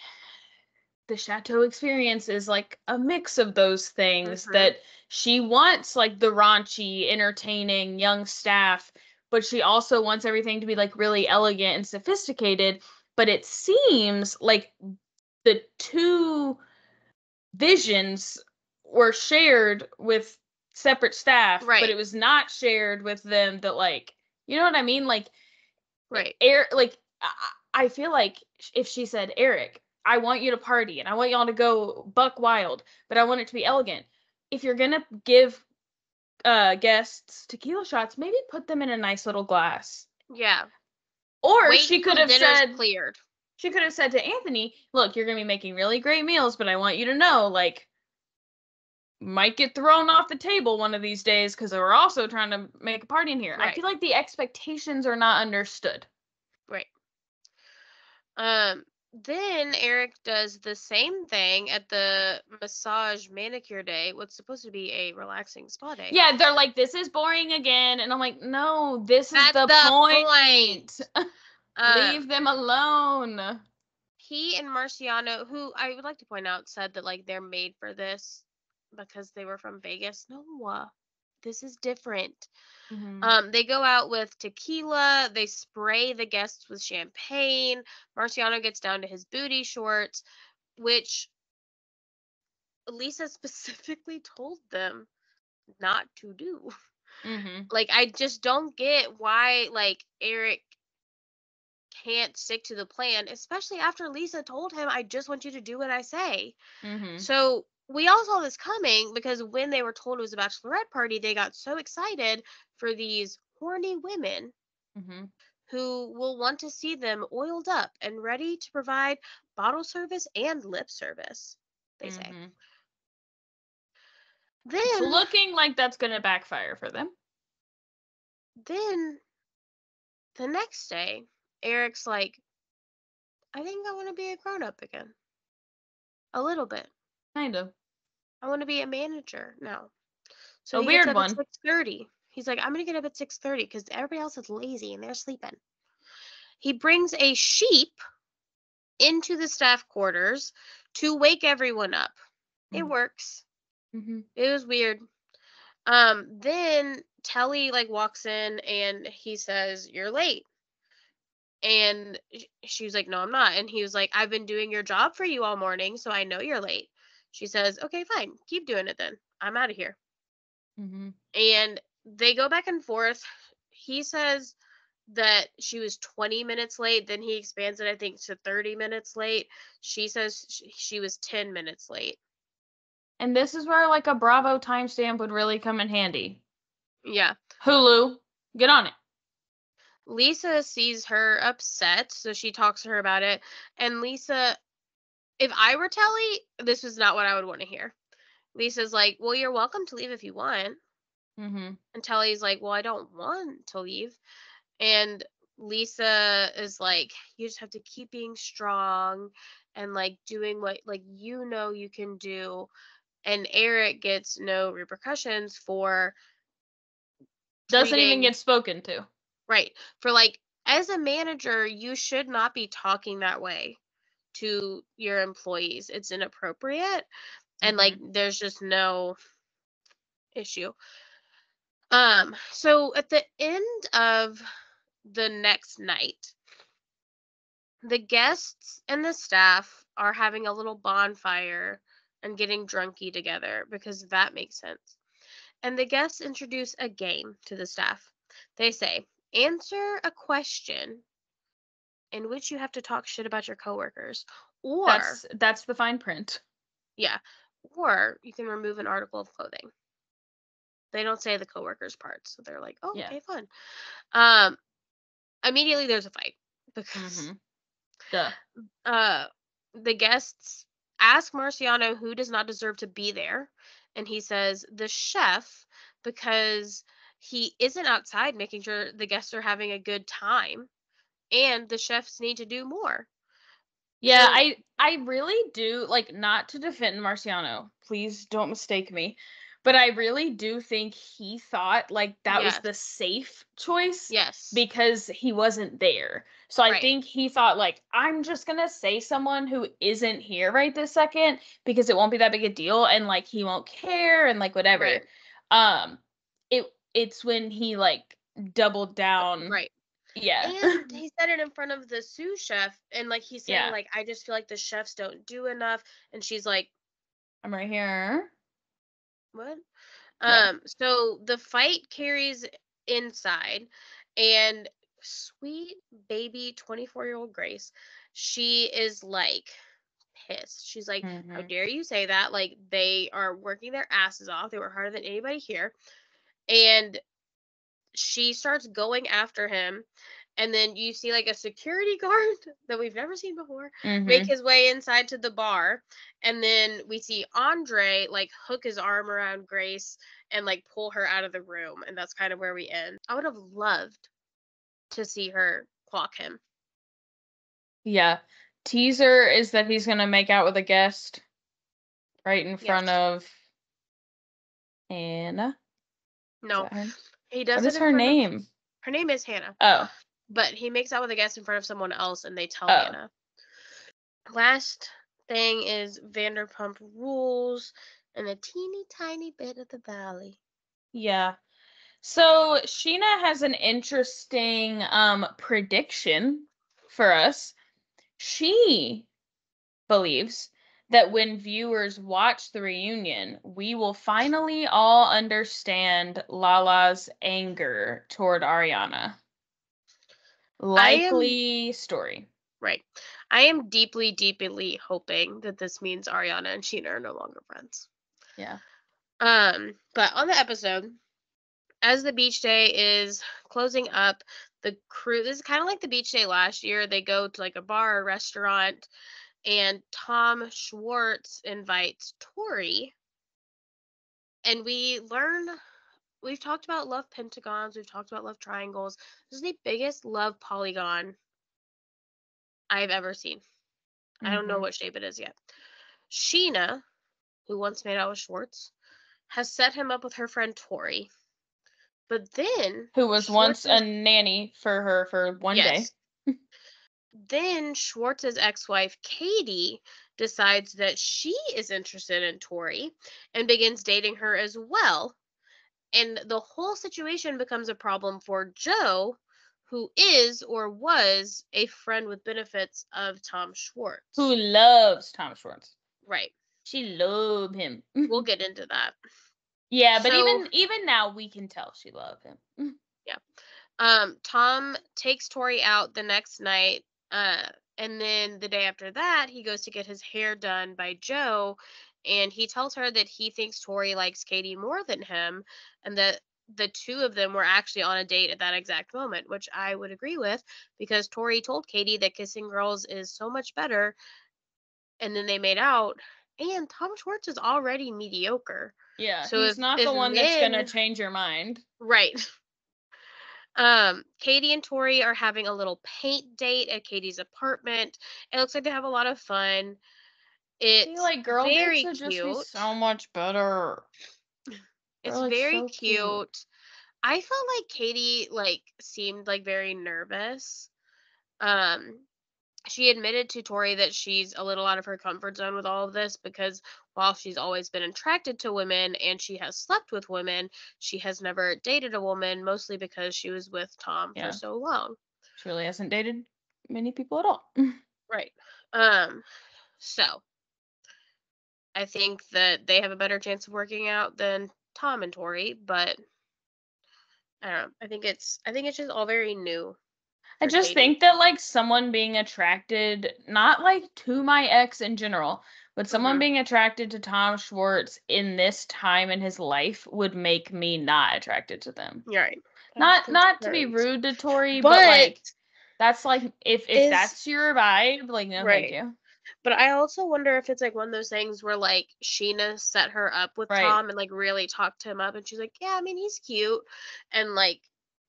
the chateau experience is like a mix of those things, that she wants like the raunchy, entertaining young staff, but she also wants everything to be like really elegant and sophisticated. But it seems like the two visions were shared with separate staff, Right. but it was not shared with them that like, you know what I mean? Like, Right. like I feel like if she said, Eric, I want you to party and I want y'all to go buck wild, but I want it to be elegant. If you're gonna give guests tequila shots, maybe put them in a nice little glass. Yeah. Or Wait she could until have dinner's said, cleared. she could have said to Anthony, look, you're gonna be making really great meals, but I want you to know, like, might get thrown off the table one of these days because we're also trying to make a party in here. Right. I feel like the expectations are not understood. Right. Then Eric does the same thing at the massage manicure day, what's supposed to be a relaxing spa day. Yeah, they're like, this is boring again. And I'm like, no, this is That's the point. Leave Um, them alone. he and Marciano, who I would like to point out, said that like they're made for this because they were from Vegas. No, this is different. Mm-hmm. They go out with tequila. They spray the guests with champagne. Marciano gets down to his booty shorts, which Lisa specifically told them not to do. Mm-hmm. Like, I just don't get why, like, Eric can't stick to the plan, especially after Lisa told him, I just want you to do what I say. Mm-hmm. So we all saw this coming because when they were told it was a bachelorette party, they got so excited for these horny women Mm-hmm. who will want to see them oiled up and ready to provide bottle service and lip service, they say. Mm-hmm. It's Then, looking like that's gonna backfire for them. then the next day, Eric's like, I think I want to be a grown up again. A little bit. Kind of. I want to be a manager now. So A he gets weird up at one. 6:30. He's like, I'm going to get up at 6:30 because everybody else is lazy and they're sleeping. He brings a sheep into the staff quarters to wake everyone up. It works. Mm-hmm. It was weird. Then Telly like walks in and he says, "You're late." And she was like, "No, I'm not." And he was like, "I've been doing your job for you all morning, so I know you're late." She says, "Okay, fine. Keep doing it then. I'm out of here." Mm-hmm. And they go back and forth. He says that she was 20 minutes late. Then he expands it, I think, to 30 minutes late. She says she was 10 minutes late. And this is where like a Bravo timestamp would really come in handy. Yeah. Hulu, get on it. Lisa sees her upset, so she talks to her about it. And Lisa, if I were Telly, this was not what I would want to hear. Lisa's like, "Well, you're welcome to leave if you want." Mm-hmm. And Telly's like, "Well, I don't want to leave." And Lisa is like, "You just have to keep being strong and like doing what like you can do." And Eric gets no repercussions for Doesn't even treating get spoken to. right. For like as a manager, you should not be talking that way to your employees. It's inappropriate and like Mm-hmm. there's just no issue. So at the end of the next night, The guests and the staff are having a little bonfire and getting drunky together because that makes sense. And the guests introduce a game to the staff. They say, answer a question in which you have to talk shit about your coworkers. Or, That's the fine print. yeah, or you can remove an article of clothing. They don't say the coworkers part, so they're like, oh, Yeah. okay, fun. Um, immediately there's a fight because Duh. the guests ask Marciano who does not deserve to be there, and he says the chef because he isn't outside making sure the guests are having a good time, and the chefs need to do more. Yeah, So I really do, like, not to defend Marciano, please don't mistake me, but I really do think he thought, like, that was yes, the safe choice yes, because he wasn't there. So I right, think he thought, like, I'm just gonna say someone who isn't here right this second because it won't be that big a deal and, like, he won't care and, like, whatever. right, Um, it's when he, like, doubled down. right. Yeah. And he said it in front of the sous chef, and like he's saying, Yeah. like, I just feel like the chefs don't do enough, and she's like, I'm right here. what? Yeah. So the fight carries inside, and sweet baby 24-year-old Grace, she is like pissed. She's like, how Mhm. dare you say that? Like, they are working their asses off. They work harder than anybody here. And she starts going after him. And then you see like a security guard that we've never seen before make Mhm. his way inside to the bar. And then we see Andre like hook his arm around Grace and like pull her out of the room. And that's kind of where we end. I would have loved to see her clock him. Yeah. Teaser is that he's gonna make out with a guest right in front Yes. of Anna. Is No, that her? he What does it is in her front of, name? her name is Hannah, Oh. but he makes out with a guest in front of someone else and they tell Oh. Hannah. Last thing is Vanderpump Rules and a teeny tiny bit of the valley. Yeah. So Sheena has an interesting prediction for us. She believes that when viewers watch the reunion, we will finally all understand Lala's anger toward Ariana. I am Likely story. right. I am deeply, deeply hoping that this means Ariana and Sheena are no longer friends. Yeah. But on the episode, as the beach day is closing up, the crew, this is kind of like the beach day last year. They go to like a bar or restaurant, and Tom Schwartz invites Tori, and we've talked about love pentagons, we've talked about love triangles. This is the biggest love polygon I've ever seen. I don't know Mhm. what shape it is yet. Sheena, who once made out with Schwartz, has set him up with her friend Tori. But then Who was once a Schwartz's nanny for her for one day. yes. Then Schwartz's ex-wife Katie decides that she is interested in Tori and begins dating her as well. And the whole situation becomes a problem for Joe, who is or was a friend with benefits of Tom Who Schwartz. loves Tom Schwartz. Right. She loved him. We'll get into that. Yeah, but So, even now we can tell she loved him. yeah. Tom takes Tori out the next night, uh, and then the day after that, he goes to get his hair done by Joe, and he tells her that he thinks Tori likes Katie more than him, and that the two of them were actually on a date at that exact moment, which I would agree with because Tori told Katie that kissing girls is so much better, and then they made out, and Tom Schwartz is already mediocre. Yeah, So he's not if the one that's gonna men change your mind. right. Katie and Tori are having a little paint date at Katie's apartment. It looks like they have a lot of fun. I feel It's like girl dates very would just be cute. so much better. They're It's like very so cute. cute. I felt like Katie like seemed like very nervous. Um she admitted to Tori that she's a little out of her comfort zone with all of this because while she's always been attracted to women and she has slept with women, she has never dated a woman, mostly because she was with Tom for Yeah. so long. She really hasn't dated? many people at all. Right. So I think that they have a better chance of working out than Tom and Tori, but I don't know. I think it's just all very new I for just Katie. think that like someone being attracted, not like to my ex in general, but someone Mhm. being attracted to Tom Schwartz in this time in his life would make me not attracted to them. You're right. I have Not to be concerns. rude to Tori, but But like that's like if is that's your vibe, like no thank right. you. But I also wonder if it's like one of those things where like Sheena set her up with Right. Tom and like really talked him up and she's like, "Yeah, I mean, he's cute." And like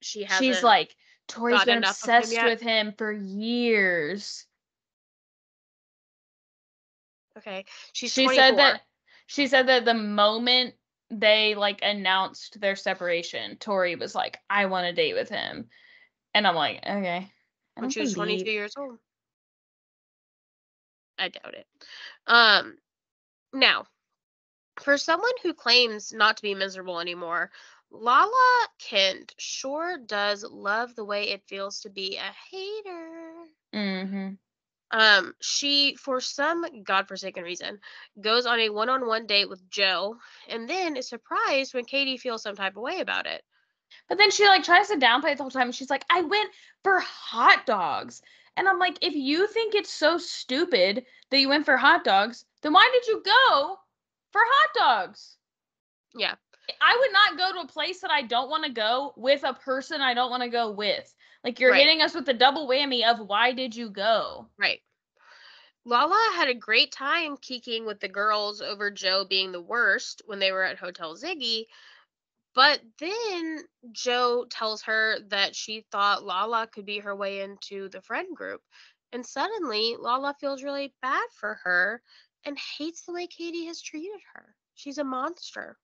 she She's hasn't like, Tori's gotten been enough of him obsessed yet. with him for years. Okay. She's She said 24. that she said that the moment they like announced their separation, Tori was like, I want to date with him. And I'm like, okay. I When don't she was 22 believe. years old. I doubt it. Um Now, for someone who claims not to be miserable anymore, Lala Kent sure does love the way it feels to be a hater. Mm-hmm. She, for some godforsaken reason, goes on a one-on-one date with Joe, and then is surprised when Katie feels some type of way about it. But then she like tries to downplay it the whole time. And she's like, I went for hot dogs. And I'm like, if you think it's so stupid that you went for hot dogs, then why did you go for hot dogs? Yeah, I would not go to a place that I don't want to go with a person I don't want to go with. Like you're right, hitting us with the double whammy of why did you go? right. Lala had a great time kikiing with the girls over Joe being the worst when they were at Hotel Ziggy, but then Joe tells her that she thought Lala could be her way into the friend group. And suddenly, Lala feels really bad for her and hates the way Katie has treated her. She's a monster.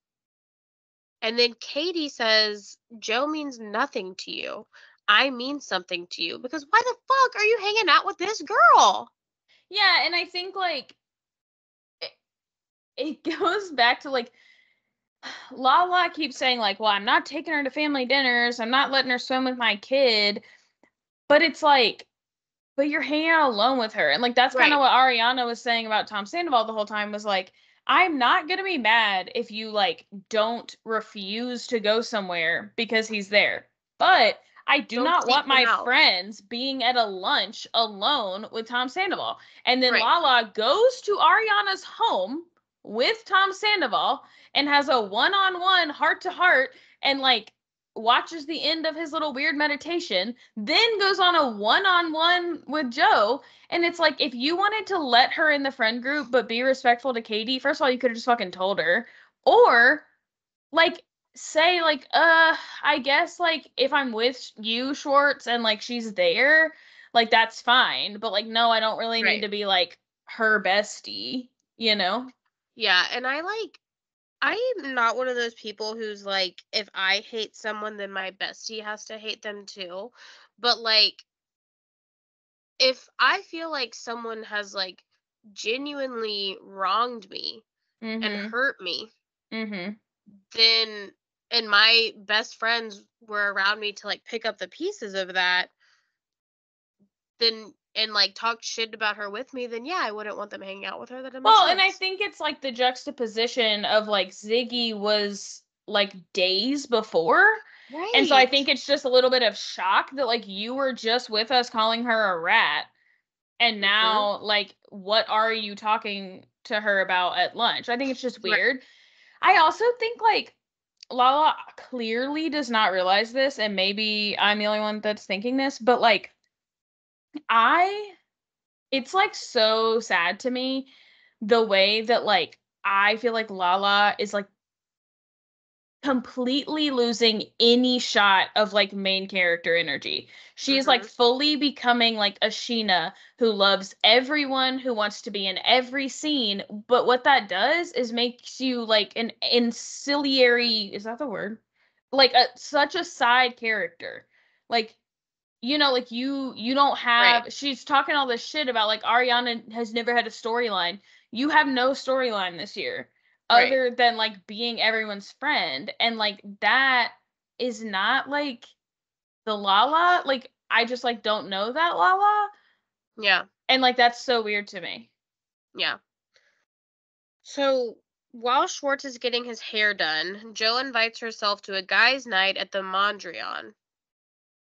And then Katie says, Joe means nothing to you. I mean something to you. Because why the fuck are you hanging out with this girl? Yeah, and I think like it goes back to like Lala keeps saying like, well, I'm not taking her to family dinners. I'm not letting her swim with my kid. But it's like, but you're hanging out alone with her. And like that's kind of Right. what Ariana was saying about Tom Sandoval the whole time was like, I'm not gonna be mad if you like don't refuse to go somewhere because he's there. But I do Don't not seek want him my out. friends being at a lunch alone with Tom Sandoval. And then Right. Lala goes to Ariana's home with Tom Sandoval and has a one-on-one heart to heart and like watches the end of his little weird meditation, then goes on a one-on-one with Joe. And it's like if you wanted to let her in the friend group but be respectful to Katie, first of all, you could have just fucking told her. Or like say like I guess like if I'm with you, Schwartz, and like she's there, like that's fine. But like no, I don't really need Right. to be like her bestie, you know? Yeah. And I'm not one of those people who's like, if I hate someone, then my bestie has to hate them too. But like, if I feel like someone has like genuinely wronged me and Mm-hmm. hurt me, Mm-hmm. then and my best friends were around me to like pick up the pieces of that, then and like talk shit about her with me, then yeah, I wouldn't want them hanging out with her. That doesn't make Well, and I sense. think it's like the juxtaposition of like Ziggy was like days before. And so I Right. think it's just a little bit of shock that like you were just with us calling her a rat. And Hmm. now, like, what are you talking to her about at lunch? I think it's just Right. weird. I also think like Lala clearly does not realize this, and maybe I'm the only one that's thinking this, but like I it's like so sad to me the way that like I feel like Lala is like completely losing any shot of like main character energy. She is like Hmm. fully becoming like a Sheena who loves everyone, who wants to be in every scene, but what that does is makes you like an ancillary, is that the word? Like a such a side character. Like like you don't Right. have she's talking all this shit about like Ariana has never had a storyline. You have no storyline this year Right. other than like being everyone's friend and like that is not like the Lala like I just like don't know that Lala. Yeah. And, like, that's so weird to me. Yeah. So while Schwartz is getting his hair done, Joe invites herself to a guys' night at the Mondrian.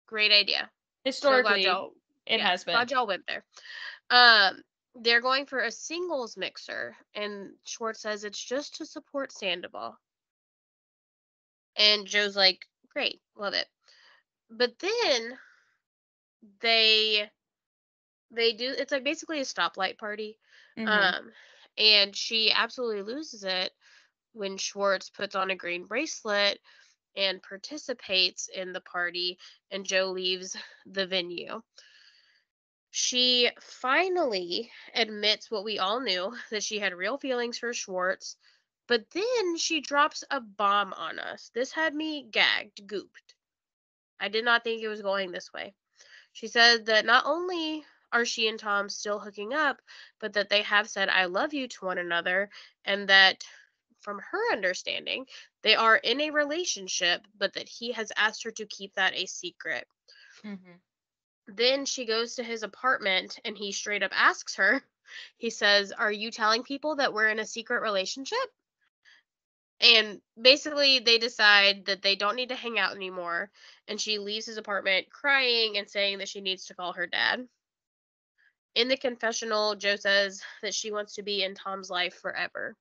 Great idea. So glad Historically, y'all, it yeah, has been. glad y'all went there. Um, they're going for a singles mixer, and Schwartz says it's just to support Sandoval. And Joe's like, great, love it. But then they they do, it's like basically a stoplight party. Mhm. Um, and she absolutely loses it when Schwartz puts on a green bracelet and participates in the party, and Joe leaves the venue. She finally admits what we all knew, that she had real feelings for Schwartz, but then she drops a bomb on us. This had me gagged, gooped. I did not think it was going this way. She said that not only are she and Tom still hooking up, but that they have said I love you to one another, and that from her understanding, they are in a relationship, but that he has asked her to keep that a secret. Mhm. Then she goes to his apartment and he straight up asks her, he says, are you telling people that we're in a secret relationship? And basically, they decide that they don't need to hang out anymore. And she leaves his apartment crying and saying that she needs to call her dad. In the confessional, Joe says that she wants to be in Tom's life forever.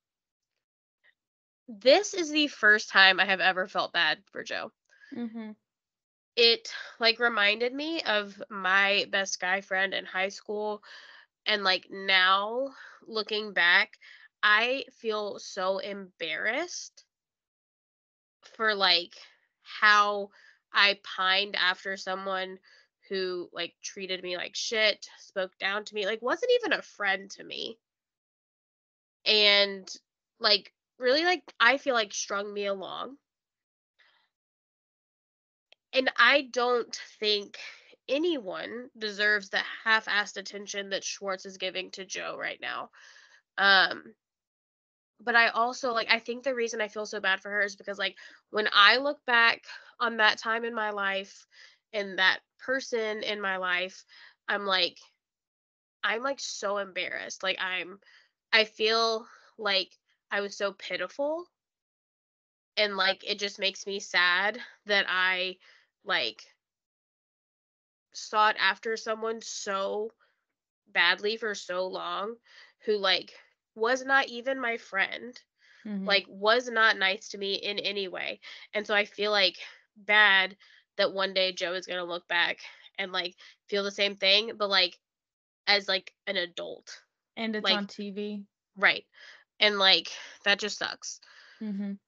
This is the first time I have ever felt bad for Joe. Mhm. It like reminded me of my best guy friend in high school, and like now looking back, I feel so embarrassed for like how I pined after someone who like treated me like shit, spoke down to me, like wasn't even a friend to me. And like really like I feel like strung me along. And I don't think anyone deserves the half-assed attention that Schwartz is giving to Joe right now. Um, but I also like I think the reason I feel so bad for her is because like when I look back on that time in my life and that person in my life, I'm like I'm like so embarrassed. Like I feel like I was so pitiful, and like it just makes me sad that I like sought after someone so badly for so long, who like was not even my friend, Mhm. like was not nice to me in any way. And so I feel like bad that one day Joe is going to look back and like feel the same thing, but like as like an adult. And it's Like on TV. right. And like that just sucks. Mhm.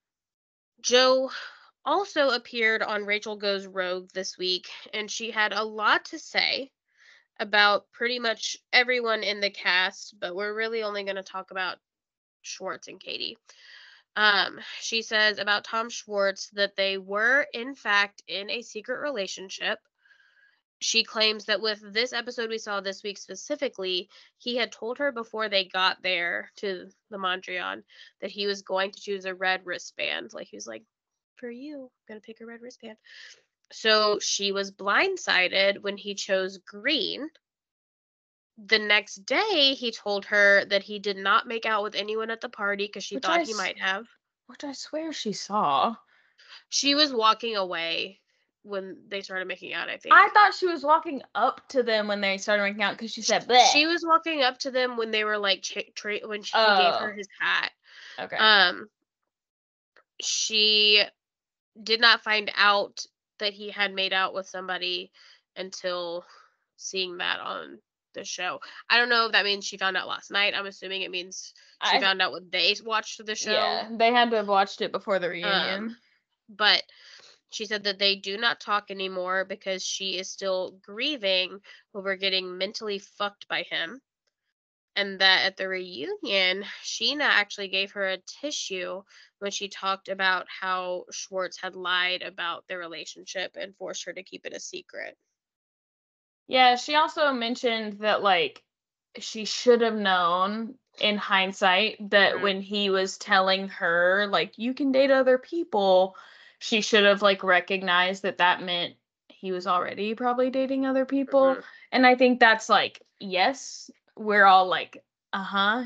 Joe also appeared on Rachel Goes Rogue this week, and she had a lot to say about pretty much everyone in the cast, but we're really only going to talk about Schwartz and Katie. She says about Tom Schwartz that they were, in fact, in a secret relationship. She claims that with this episode we saw this week specifically, he had told her before they got there to the Mondrian that he was going to choose a red wristband. Like he was like, for you, I'm gonna pick a red wristband. So she was blindsided when he chose green. The next day, he told her that he did not make out with anyone at the party because she Which thought he might have. which I swear she saw. She was walking away when they started making out, I I think. thought she was walking up to them when they started making out because she said, "Bleh." She was walking up to them when they were like when he gave her Oh, his hat. okay. Um, she did not find out that he had made out with somebody until seeing that on the show. I don't know if that means she found out last night. I'm assuming it means she I found out when they watched the show. Yeah, they had to have watched it before the Um, reunion. but she said that they do not talk anymore because she is still grieving over getting mentally fucked by him. And that at the reunion, Sheena actually gave her a tissue when she talked about how Schwartz had lied about their relationship and forced her to keep it a secret. Yeah, she also mentioned that, like, she should have known in hindsight that Mhm. when he was telling her, like, "You can date other people," she should have, like, recognized that that meant he was already probably dating other people, Mhm. and I think that's, like, yes, we're all like,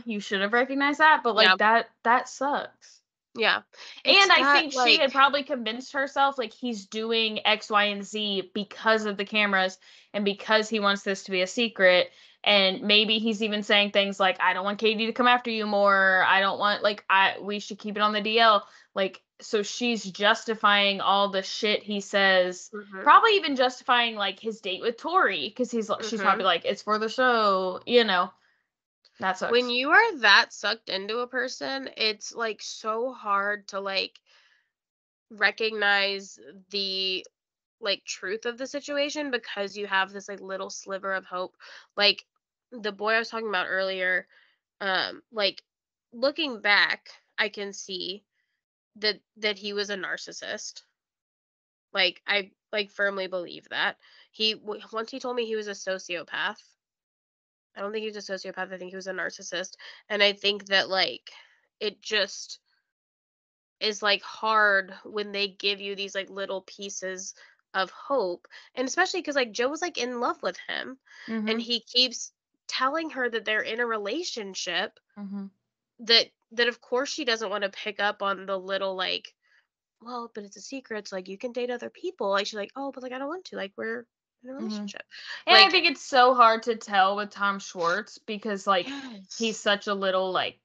you should have recognized that, but Yeah. like that sucks. Yeah. It's And I that think she like had probably convinced herself like he's doing X, Y, and Z because of the cameras and because he wants this to be a secret. And maybe he's even saying things like, I don't want Katie to come after you more. I don't want we should keep it on the DL. Like, so she's justifying all the shit he says, mhm, probably even justifying like his date with Tori, because she's probably mhm. like, it's for the show, you know. That When sucks. you are that sucked into a person, it's like so hard to like recognize the like truth of the situation because you have this like little sliver of hope. Like the boy I was talking about earlier, like looking back, I can see that he was a narcissist. Like I like firmly believe that. Once he told me he was a sociopath. I don't think he was a sociopath. I think he was a narcissist. And I think that like it just is like hard when they give you these like little pieces of hope. And especially cuz like Joe was like in love with him and Mm-hmm. he keeps telling her that they're in a relationship, Mm-hmm. that of course she doesn't want to pick up on the little like, well, but it's a secret, so like you can date other people. Like she's like, oh, but like I don't want to. Like we're in a Mm-hmm. relationship. And I Like think it's so hard to tell with Tom Schwartz because like he's yes. such a little like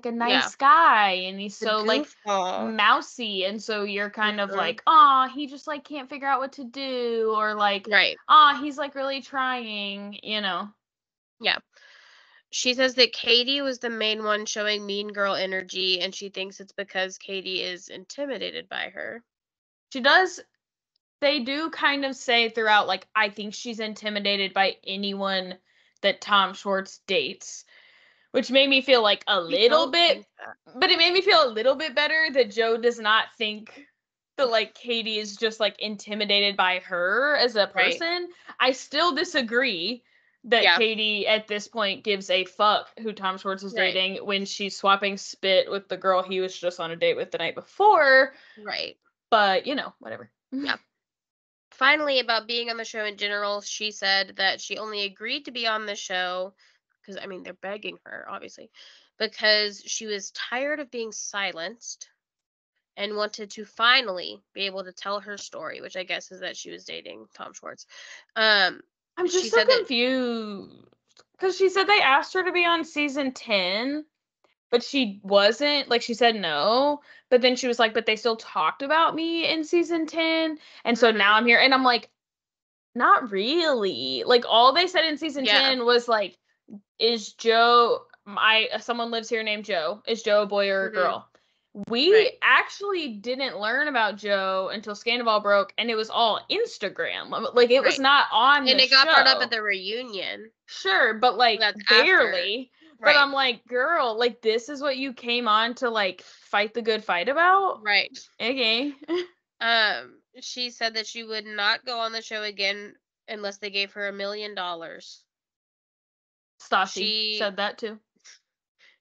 a Yeah. nice guy and he's The so like goofball. mousy, and so you're kind of Mhm. like, oh, he just like can't figure out what to do, or like, Right. oh, he's like really trying, you know. Yeah. She says that Katie was the main one showing mean girl energy, and she thinks it's because Katie is intimidated by her. She does They do kind of say throughout, like, I think she's intimidated by anyone that Tom Schwartz dates, which made me feel like a I little don't bit, think that. but it made me feel a little bit better that Joe does not think that like Katie is just like intimidated by her as a Right. person. I still disagree that Yeah. Katie at this point gives a fuck who Tom Schwartz is Right. dating when she's swapping spit with the girl he was just on a date with the night before. Right. But whatever. Yeah. Finally, about being on the show in general, she said that she only agreed to be on the show because, I mean, they're begging her, obviously, because she was tired of being silenced and wanted to finally be able to tell her story, which I guess is that she was dating Tom Schwartz. Um, I'm she just so said that, confused because she said they asked her to be on season 10, but she wasn't. Like, she said no, but then she was like, but they still talked about me in season 10, and so now hmm I'm here. And I'm like, not really. Like, all they said in season yeah, 10 was like, is Joe, someone lives here named Joe. Is Joe a boy or a hmm girl? We right. actually didn't learn about Joe until Scandal broke, and it was all Instagram. Like, it was Right. not on And the it got brought up at show. the reunion. Sure, but Well, like that's after. barely. But Right. I'm like, girl, like this is what you came on to like fight the good fight about? Right. Okay. She said that she would not go on the show again unless they gave her $1 million. Stassi She said that too.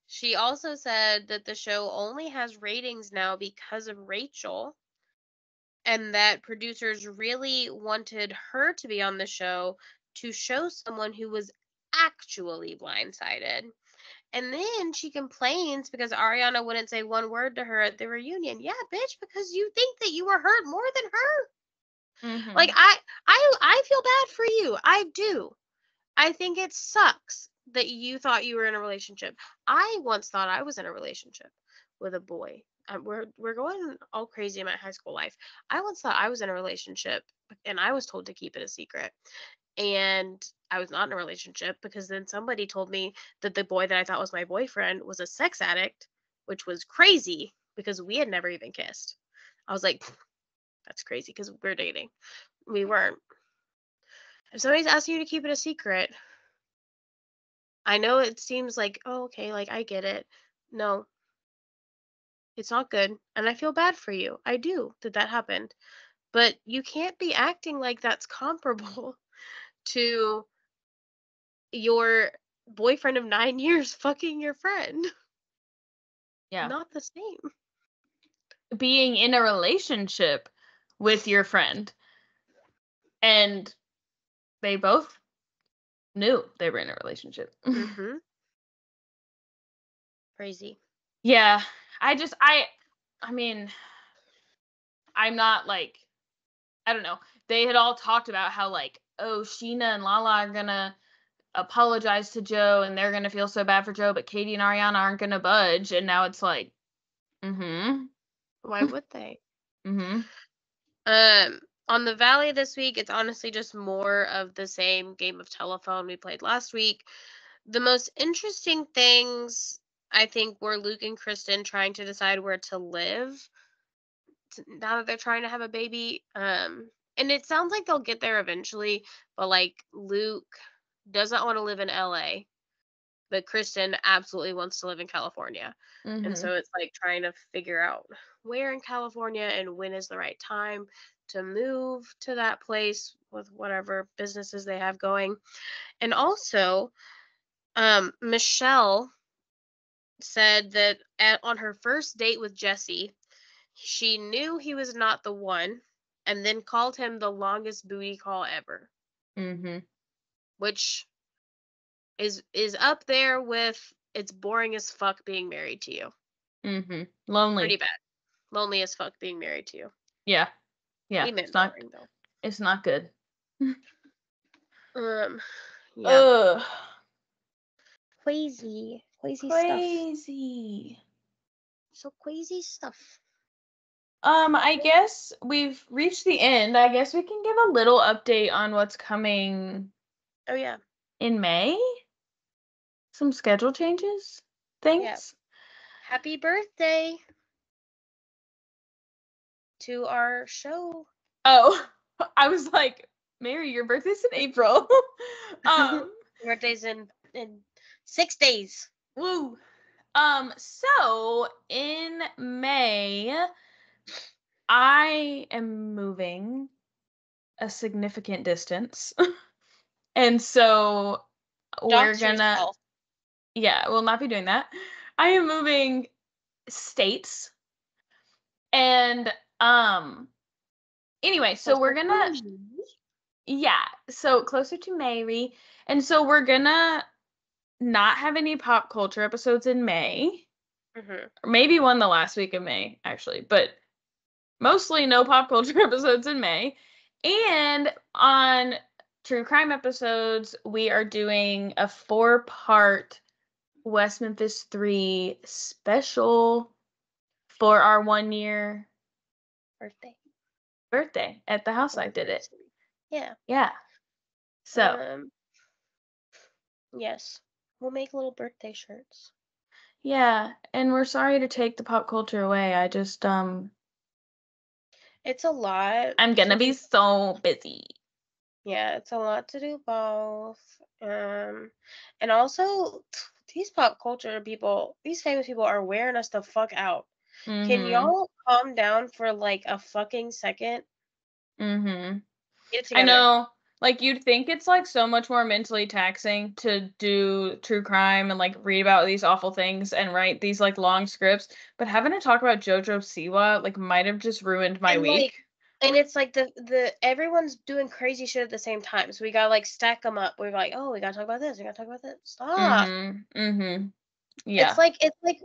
she also said that the show only has ratings now because of Rachel, and that producers really wanted her to be on the show to show someone who was actually blindsided. And then she complains because Ariana wouldn't say one word to her at the reunion. Yeah, bitch, because you think that you were hurt more than her. Like Mhm. I feel bad for you. I do. I think it sucks that you thought you were in a relationship. I once thought I was in a relationship with a boy. We're going all crazy in my high school life. I once thought I was in a relationship, and I was told to keep it a secret. And I was not in a relationship because then somebody told me that the boy that I thought was my boyfriend was a sex addict, which was crazy because we had never even kissed. I was like, that's crazy because we're dating. We weren't. If somebody's asking you to keep it a secret, I know it seems like, oh, okay, like I get it. No, it's not good. And I feel bad for you. I do that happened. But you can't be acting like that's comparable to your boyfriend of 9 years fucking your friend. Yeah. Not the same. Being in a relationship with your friend, and they both knew they were in a relationship. Mhm. Crazy. Yeah. I mean, I'm not like, I don't know. They had all talked about how like, oh, Sheena and Lala are gonna apologize to Joe and they're gonna feel so bad for Joe, but Katie and Ariana aren't gonna budge. And now it's like, mm-hmm. Why would they? Mm-hmm. On the Valley this week, it's honestly just more of the same game of telephone we played last week. The most interesting things, I think, were Luke and Kristen trying to decide where to live now that they're trying to have a baby. And it sounds like they'll get there eventually, but like Luke doesn't want to live in LA, but Kristen absolutely wants to live in California. And Mm-hmm. so it's like trying to figure out where in California and when is the right time to move to that place with whatever businesses they have going. And also, Michelle said that on her first date with Jesse, she knew he was not the one and then called him the longest booty call ever, Mm-hmm. which is up there with it's boring as fuck being married to you. Mm-hmm. Pretty Lonely. bad. Lonely as fuck being married to you. Yeah. Yeah. He It's meant not boring though. it's not good. Um, yeah. Ugh. Crazy stuff. Crazy. So crazy stuff. I guess we've reached the end. I guess we can give a little update on what's coming Oh yeah, in May. Some schedule changes. yeah. Things. Happy birthday to our show. Oh, I was like, Mary, your birthday's in April. um, Birthday's in 6 days. woo. So in May, I am moving a significant distance. And so we're Dox gonna, yourself. yeah, we'll not be doing that. I am moving states. And anyway, so we're Closer to gonna, me. yeah, so closer to Mary. And so we're gonna not have any pop culture episodes in May. Mhm. Or maybe one the last week of May, actually, but mostly no pop culture episodes in May. And on true crime episodes, we are doing a 4-part West Memphis 3 special for our 1-year Birthday. birthday at the house I did it. Anniversary. Yeah. Yeah. So, Um. Yes. We'll make little birthday shirts. yeah, and we're sorry to take the pop culture away. I just It's a lot I'm gonna to be do. so busy. Yeah, it's a lot to do both. And also these pop culture people, these famous people are wearing us the fuck out. Can Mhm. y'all calm down for like a fucking second? Mhm. Get it I together. know, like, you'd think it's, like, so much more mentally taxing to do true crime and, like, read about these awful things and write these, like, long scripts, but having to talk about Jojo Siwa, like, might have just ruined my And like, week. and it's like the everyone's doing crazy shit at the same time. So we gotta like stack them up. We're like, oh, we gotta talk about this. We gotta talk about this. Stop. Mhm. Mhm. It's Yeah. like it's like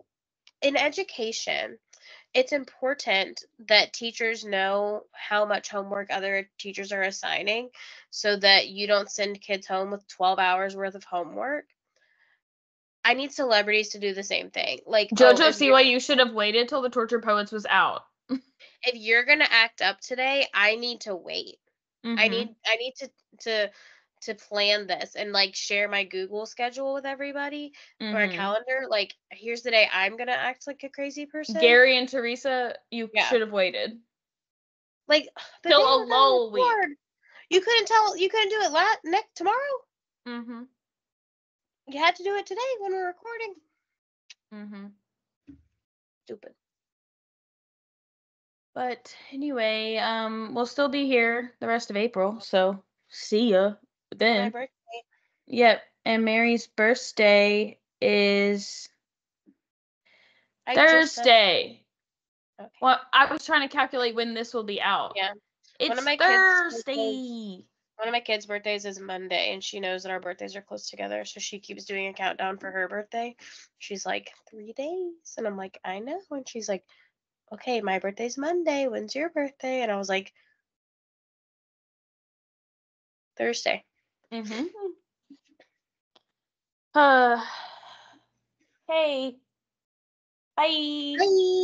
in education, it's important that teachers know how much homework other teachers are assigning so that you don't send kids home with 12 hours worth of homework. I need celebrities to do the same thing. Like, oh, Jojo Siwa, you should have waited till the Torture Poets was out. if you're going to act up today, I need to wait. Mhm. I need to to plan this and like share my Google schedule with everybody or a Mhm. calendar. Like, here's the day I'm going to act like a crazy person. Gary and Teresa, you Yeah. should have waited Like, the till thing a we're going to lull week. record. You couldn't do it next tomorrow. Mhm. You had to do it today when we're recording. Mhm. Stupid. But anyway, we'll still be here the rest of April, so see ya For my then. birthday. Yep, and Mary's birthday is I just said Thursday. okay. Well, I was trying to calculate when this will be out. Yeah. One of It's my kids' birthdays Thursday. One of my kids' birthdays is Monday, and she knows that our birthdays are close together, so she keeps doing a countdown for her birthday. She's like, 3 days. And I'm like, I know. And she's like, okay, my birthday's Monday. When's your birthday? And I was like, Thursday. Mm-hmm. Uh, hey, bye. Bye.